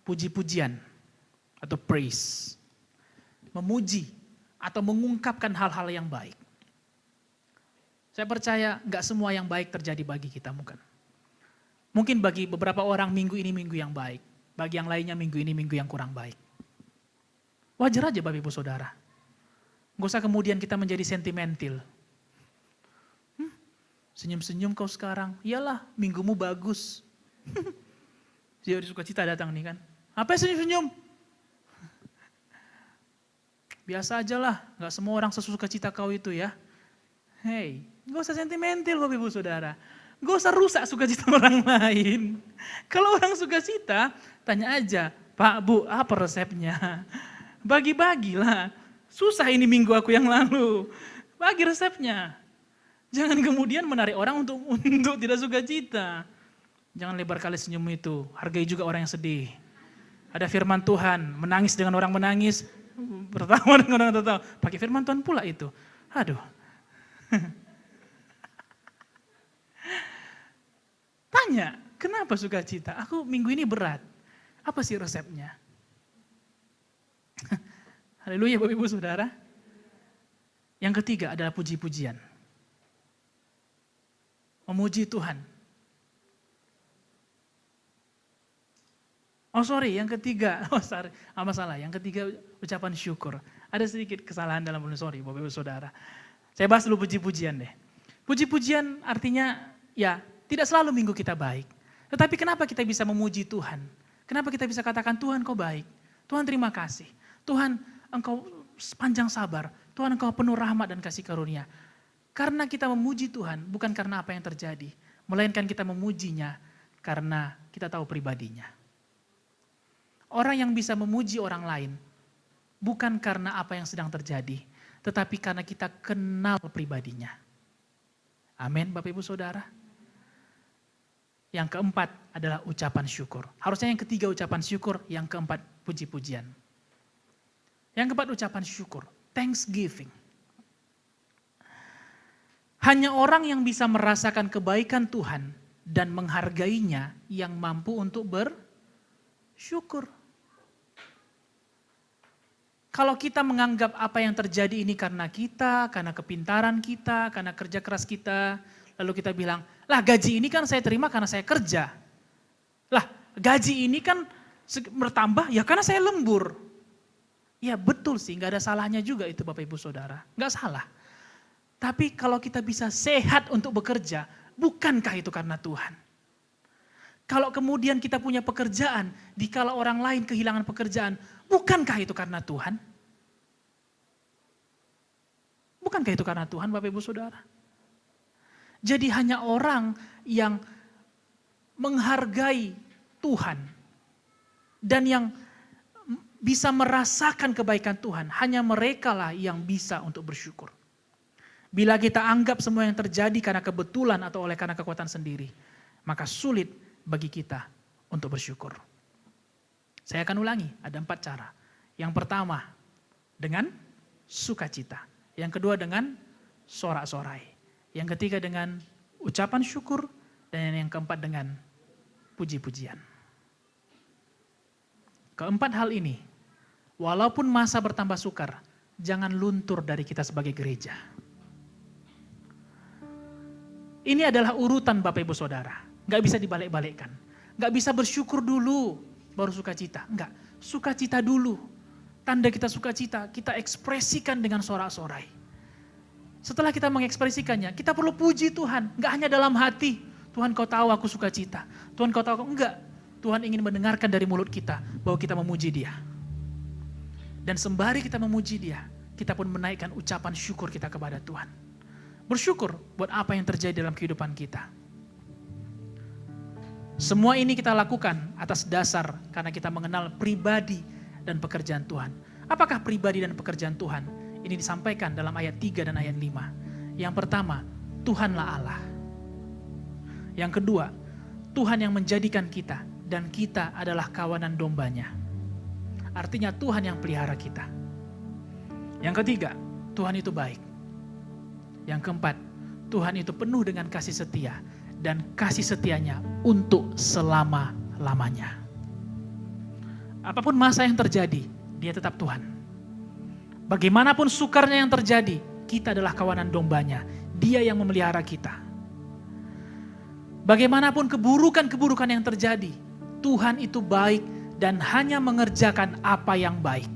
puji-pujian atau praise. Memuji atau mengungkapkan hal-hal yang baik. Saya percaya gak semua yang baik terjadi bagi kita, bukan. Mungkin bagi beberapa orang minggu ini minggu yang baik. Bagi yang lainnya minggu ini minggu yang kurang baik. Wajar aja Bapak Ibu Saudara. Gak usah kemudian kita menjadi sentimental. Senyum-senyum kau sekarang, iyalah minggumu bagus. Dia sukacita datang nih kan. Apa senyum-senyum? Biasa aja lah, gak semua orang sesukacita kau itu ya. Hei, gak usah sentimental Bapak Ibu Saudara. Gak usah rusak sukacita orang lain. Kalau orang sukacita, tanya aja, Pak Bu, apa resepnya? Bagi-bagilah. Susah ini minggu aku yang lalu. Bagi resepnya. Jangan kemudian menarik orang untuk tidak sukacita. Jangan lebar kali senyum itu. Hargai juga orang yang sedih. Ada firman Tuhan, menangis dengan orang menangis, bertawa dengan orang tertawa. Pakai firman Tuhan pula itu. Aduh. Tanya, kenapa sukacita? Aku minggu ini berat. Apa sih resepnya? Haleluya Bapak Ibu Saudara. Yang ketiga adalah puji-pujian. Memuji Tuhan. Oh sorry, yang ketiga, masalah. Yang ketiga ucapan syukur. Ada sedikit kesalahan dalam menulis, sorry Bapak Ibu Saudara. Saya bahas dulu puji-pujian deh. Puji-pujian artinya ya tidak selalu minggu kita baik. Tetapi kenapa kita bisa memuji Tuhan? Kenapa kita bisa katakan Tuhan kau baik? Tuhan terima kasih. Tuhan engkau panjang sabar. Tuhan engkau penuh rahmat dan kasih karunia. Karena kita memuji Tuhan bukan karena apa yang terjadi. Melainkan kita memujinya karena kita tahu pribadinya. Orang yang bisa memuji orang lain bukan karena apa yang sedang terjadi. Tetapi karena kita kenal pribadinya. Amin Bapak Ibu Saudara. Yang keempat adalah ucapan syukur. Harusnya yang ketiga ucapan syukur, yang keempat puji-pujian. Yang keempat ucapan syukur, thanksgiving. Hanya orang yang bisa merasakan kebaikan Tuhan dan menghargainya yang mampu untuk bersyukur. Kalau kita menganggap apa yang terjadi ini karena kita, karena kepintaran kita, karena kerja keras kita, lalu kita bilang, lah gaji ini kan saya terima karena saya kerja. Lah gaji ini kan bertambah ya karena saya lembur. Ya betul sih, gak ada salahnya juga itu Bapak Ibu Saudara, gak salah. Tapi kalau kita bisa sehat untuk bekerja, bukankah itu karena Tuhan? Kalau kemudian kita punya pekerjaan, dikala orang lain kehilangan pekerjaan, bukankah itu karena Tuhan? Bukankah itu karena Tuhan Bapak Ibu Saudara? Jadi hanya orang yang menghargai Tuhan dan yang bisa merasakan kebaikan Tuhan, hanya merekalah yang bisa untuk bersyukur. Bila kita anggap semua yang terjadi karena kebetulan atau oleh karena kekuatan sendiri, maka sulit bagi kita untuk bersyukur. Saya akan ulangi, ada 4 cara. Yang pertama, dengan sukacita. Yang kedua dengan sorak-sorai. Yang ketiga dengan ucapan syukur. Dan yang keempat dengan puji-pujian. Keempat hal ini, walaupun masa bertambah sukar, jangan luntur dari kita sebagai gereja. Ini adalah urutan Bapak Ibu Saudara. Gak bisa dibalik-balikkan. Gak bisa bersyukur dulu, baru sukacita. Enggak, sukacita dulu. Tanda kita sukacita, kita ekspresikan dengan sorak-sorai. Setelah kita mengekspresikannya, kita perlu puji Tuhan. Gak hanya dalam hati, Tuhan kau tahu aku sukacita. Tuhan kau tahu, enggak. Tuhan ingin mendengarkan dari mulut kita, bahwa kita memuji Dia. Dan sembari kita memuji Dia, kita pun menaikkan ucapan syukur kita kepada Tuhan. Bersyukur buat apa yang terjadi dalam kehidupan kita. Semua ini kita lakukan atas dasar karena kita mengenal pribadi dan pekerjaan Tuhan. Apakah pribadi dan pekerjaan Tuhan? Ini disampaikan dalam ayat 3 dan ayat 5. Yang pertama, Tuhanlah Allah. Yang kedua, Tuhan yang menjadikan kita dan kita adalah kawanan dombanya. Artinya Tuhan yang pelihara kita. Yang ketiga, Tuhan itu baik. Yang keempat, Tuhan itu penuh dengan kasih setia dan kasih setianya untuk selama-lamanya. Apapun masa yang terjadi, dia tetap Tuhan. Bagaimanapun sukarnya yang terjadi, kita adalah kawanan dombanya. Dia yang memelihara kita. Bagaimanapun keburukan-keburukan yang terjadi, Tuhan itu baik dan hanya mengerjakan apa yang baik.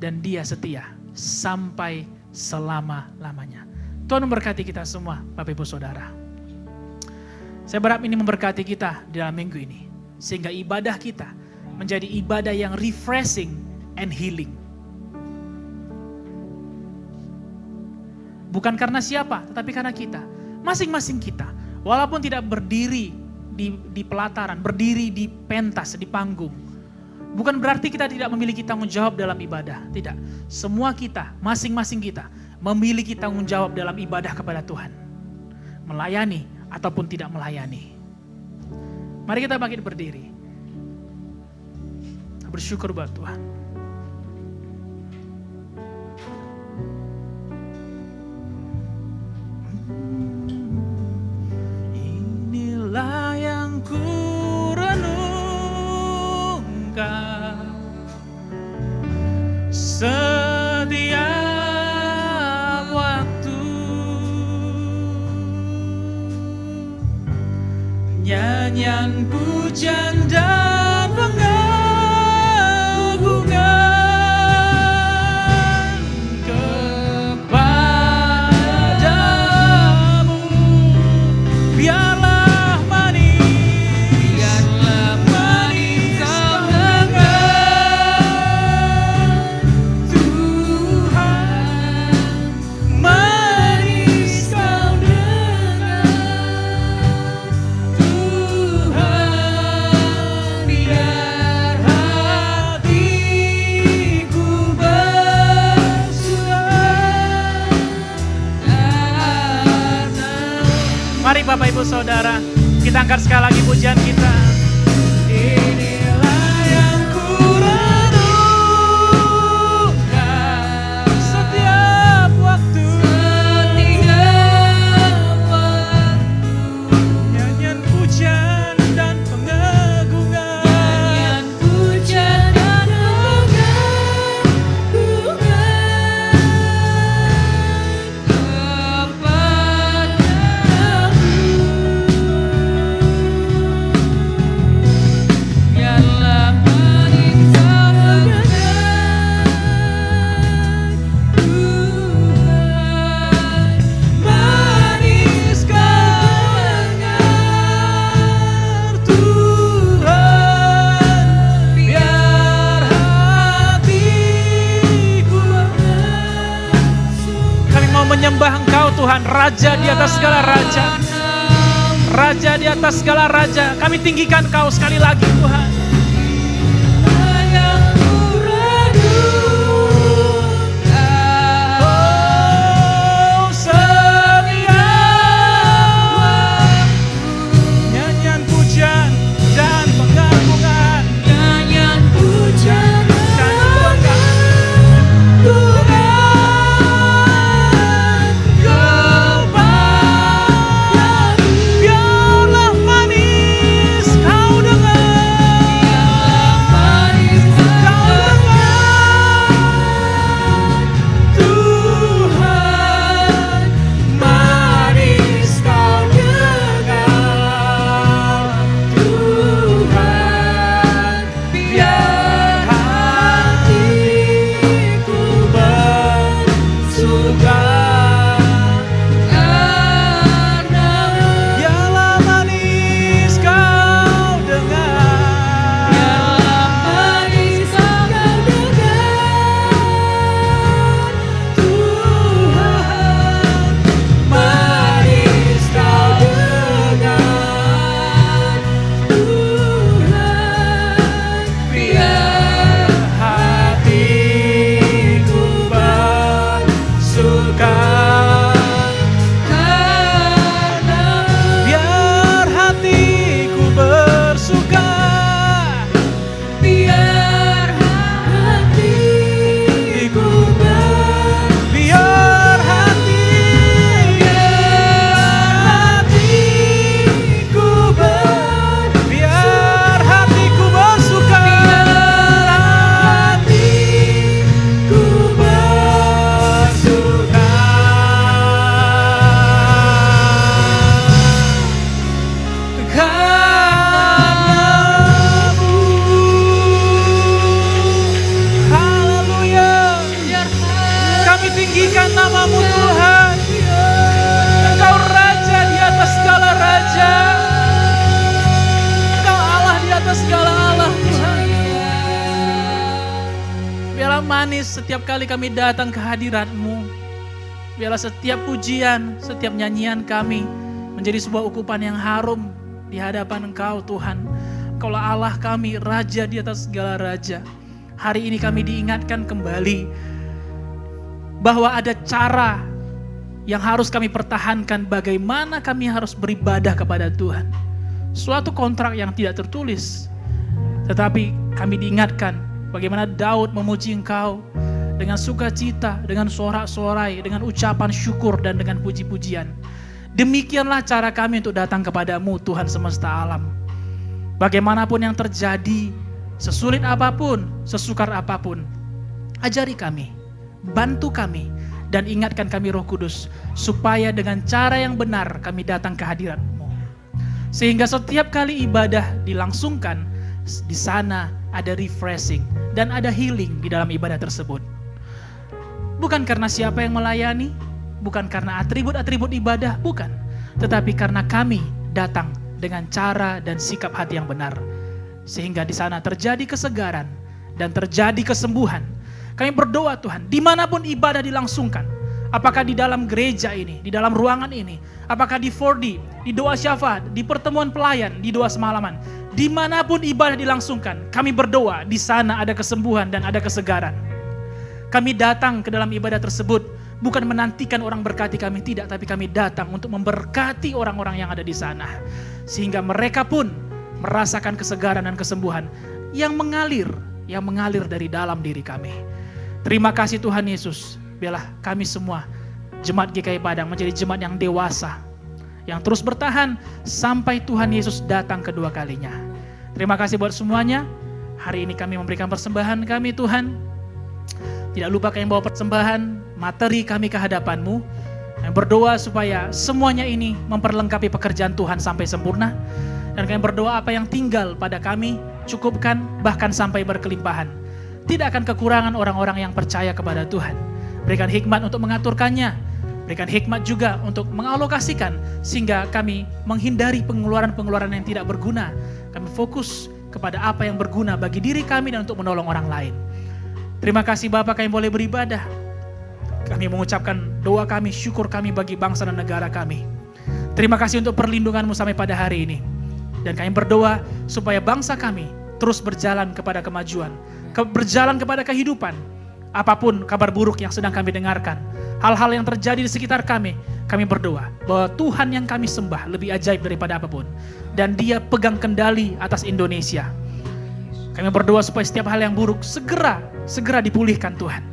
Dan dia setia sampai selama-lamanya. Tuhan memberkati kita semua, Bapak Ibu Saudara. Saya berharap ini memberkati kita di dalam minggu ini. Sehingga ibadah kita menjadi ibadah yang refreshing and healing. Bukan karena siapa, tetapi karena kita. Masing-masing kita, walaupun tidak berdiri di pelataran, berdiri di pentas, di panggung. Bukan berarti kita tidak memiliki tanggung jawab dalam ibadah. Tidak, semua kita, masing-masing kita memiliki tanggung jawab dalam ibadah kepada Tuhan. Melayani ataupun tidak melayani. Mari kita bangkit berdiri. Bersyukur buat Tuhan. Inilah yang ku renungkan setiap waktu. Nyanyian pujian dan pengagungan kepadamu. Biarlah manis kau dengar Tuhan, manis kau dengar Tuhan, biar hatiku bersuara. Mari Bapak Ibu Saudara, kita angkat sekali lagi pujian kita. Inilah yang ku renungkan setiap waktu. Nyanyian pujian dan pengagungan manis kau dengar Tuhan, biar hatiku bersuara. Kami mau menyembah Engkau Tuhan, Raja di atas segala raja. Raja di atas segala raja. Kami tinggikan Kau sekali lagi Tuhan. Oh, setiap nyanyian pujian dan pengagungan. Nyanyian pujian dan pengagungan kepadamu. Biarlah manis kau dengar Biarlah manis setiap kali kami datang ke hadirat-Mu. Biarlah setiap pujian, setiap nyanyian kami menjadi sebuah ukupan yang harum di hadapan Engkau Tuhan. Engkaulah Allah kami, Raja di atas segala raja. Hari ini kami diingatkan kembali bahwa ada cara yang harus kami pertahankan, bagaimana kami harus beribadah kepada Tuhan. Suatu kontrak yang tidak tertulis, tetapi kami diingatkan bagaimana Daud memuji Engkau dengan sukacita, dengan sorak-sorai, dengan ucapan syukur dan dengan puji-pujian. Demikianlah cara kami untuk datang kepadamu Tuhan semesta alam. Bagaimanapun yang terjadi, sesulit apapun, sesukar apapun, ajari kami, bantu kami, dan ingatkan kami Roh Kudus, supaya dengan cara yang benar kami datang ke hadirat-Mu. Sehingga setiap kali ibadah dilangsungkan, di sana ada refreshing dan ada healing di dalam ibadah tersebut. Bukan karena siapa yang melayani, bukan karena atribut-atribut ibadah, bukan. Tetapi karena kami datang dengan cara dan sikap hati yang benar. Sehingga di sana terjadi kesegaran dan terjadi kesembuhan. Kami berdoa Tuhan, dimanapun ibadah dilangsungkan, apakah di dalam gereja ini, di dalam ruangan ini, apakah di 4D, di doa syafaat, di pertemuan pelayan, di doa semalaman, dimanapun ibadah dilangsungkan, kami berdoa di sana ada kesembuhan dan ada kesegaran. Kami datang ke dalam ibadah tersebut bukan menantikan orang berkati kami, tidak, tapi kami datang untuk memberkati orang-orang yang ada di sana, sehingga mereka pun merasakan kesegaran dan kesembuhan yang mengalir dari dalam diri kami. Terima kasih Tuhan Yesus. Biarlah kami semua Jemaat GKI Padang menjadi jemaat yang dewasa, yang terus bertahan sampai Tuhan Yesus datang kedua kalinya. Terima kasih buat semuanya. Hari ini kami memberikan persembahan kami Tuhan. Tidak lupa kami bawa persembahan materi kami ke hadapan-Mu. Kami berdoa supaya semuanya ini memperlengkapi pekerjaan Tuhan sampai sempurna. Dan kami berdoa apa yang tinggal pada kami cukupkan, bahkan sampai berkelimpahan. Tidak akan kekurangan orang-orang yang percaya kepada Tuhan. Berikan hikmat untuk mengaturkannya. Berikan hikmat juga untuk mengalokasikan, sehingga kami menghindari pengeluaran-pengeluaran yang tidak berguna. Kami fokus kepada apa yang berguna bagi diri kami dan untuk menolong orang lain. Terima kasih Bapa, kami boleh beribadah. Kami mengucapkan doa kami, syukur kami bagi bangsa dan negara kami. Terima kasih untuk perlindungan-Mu sampai pada hari ini. Dan kami berdoa supaya bangsa kami terus berjalan kepada kemajuan, berjalan kepada kehidupan. Apapun kabar buruk yang sedang kami dengarkan, hal-hal yang terjadi di sekitar kami berdoa bahwa Tuhan yang kami sembah lebih ajaib daripada apapun. Dan Dia pegang kendali atas Indonesia. Kami berdoa supaya setiap hal yang buruk segera dipulihkan Tuhan.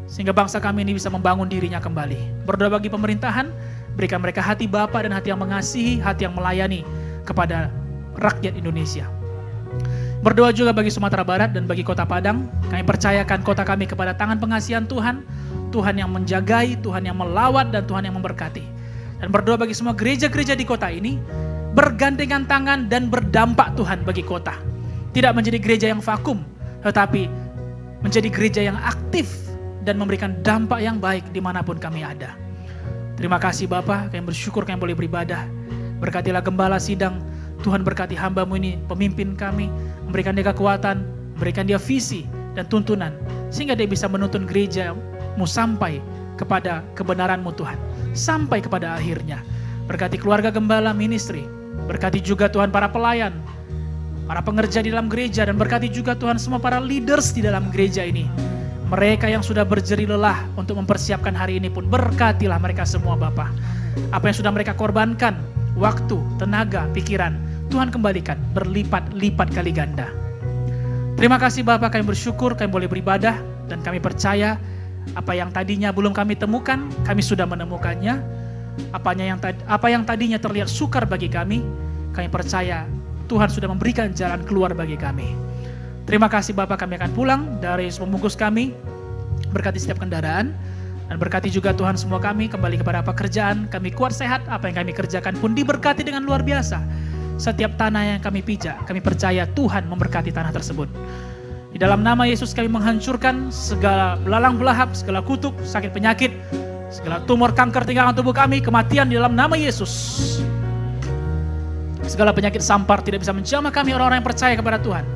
Sehingga bangsa kami ini bisa membangun dirinya kembali. Berdoa bagi pemerintahan, berikan mereka hati Bapa dan hati yang mengasihi, hati yang melayani kepada rakyat Indonesia. Berdoa juga bagi Sumatera Barat dan bagi Kota Padang. Kami percayakan kota kami kepada tangan pengasihan Tuhan. Tuhan yang menjagai, Tuhan yang melawat, dan Tuhan yang memberkati. Dan berdoa bagi semua gereja-gereja di kota ini, bergandengan tangan dan berdampak Tuhan bagi kota. Tidak menjadi gereja yang vakum, tetapi menjadi gereja yang aktif dan memberikan dampak yang baik dimanapun kami ada. Terima kasih Bapa, kami bersyukur kami boleh beribadah. Berkatilah gembala sidang, Tuhan berkati hamba-Mu ini, pemimpin kami, memberikan dia kekuatan, memberikan dia visi dan tuntunan, sehingga dia bisa menuntun gereja-Mu sampai kepada kebenaran-Mu Tuhan, sampai kepada akhirnya. Berkati keluarga gembala ministry, berkati juga Tuhan para pelayan, para pengerja di dalam gereja, dan berkati juga Tuhan semua para leaders di dalam gereja ini. Mereka yang sudah berjeri lelah untuk mempersiapkan hari ini pun, berkatilah mereka semua Bapa. Apa yang sudah mereka korbankan, waktu, tenaga, pikiran, Tuhan kembalikan berlipat-lipat kali ganda. Terima kasih Bapa, kami bersyukur kami boleh beribadah, dan kami percaya apa yang tadinya belum kami temukan, kami sudah menemukannya. Apa yang tadinya terlihat sukar bagi kami percaya Tuhan sudah memberikan jalan keluar bagi kami. Terima kasih Bapa, kami akan pulang dari membungkus kami. Berkati setiap kendaraan, dan berkati juga Tuhan semua kami kembali kepada pekerjaan. Kami kuat sehat, apa yang kami kerjakan pun diberkati dengan luar biasa. Setiap tanah yang kami pijak, kami percaya Tuhan memberkati tanah tersebut. Di dalam nama Yesus kami menghancurkan segala belalang belahap, segala kutuk, sakit penyakit, segala tumor kanker tinggalkan tubuh kami, kematian di dalam nama Yesus. Segala penyakit sampar tidak bisa menjamah kami orang-orang yang percaya kepada Tuhan.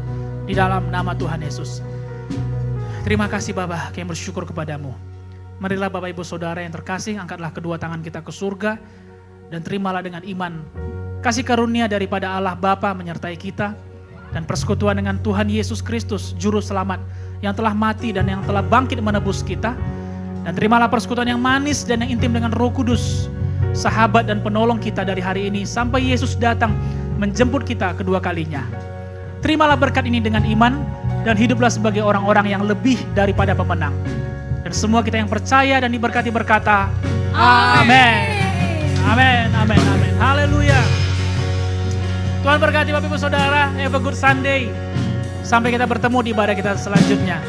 Di dalam nama Tuhan Yesus. Terima kasih Bapa, kami bersyukur kepadamu. Marilah Bapak Ibu Saudara yang terkasih, angkatlah kedua tangan kita ke surga dan terimalah dengan iman kasih karunia daripada Allah Bapa menyertai kita dan persekutuan dengan Tuhan Yesus Kristus, Juru Selamat yang telah mati dan yang telah bangkit menebus kita. Dan terimalah persekutuan yang manis dan yang intim dengan Roh Kudus, sahabat dan penolong kita dari hari ini sampai Yesus datang menjemput kita kedua kalinya. Terimalah berkat ini dengan iman dan hiduplah sebagai orang-orang yang lebih daripada pemenang. Dan semua kita yang percaya dan diberkati berkata, amin. Amin, amin, amin. Haleluya. Tuhan berkati Bapak Ibu Saudara. Have a good Sunday. Sampai kita bertemu di ibadah kita selanjutnya.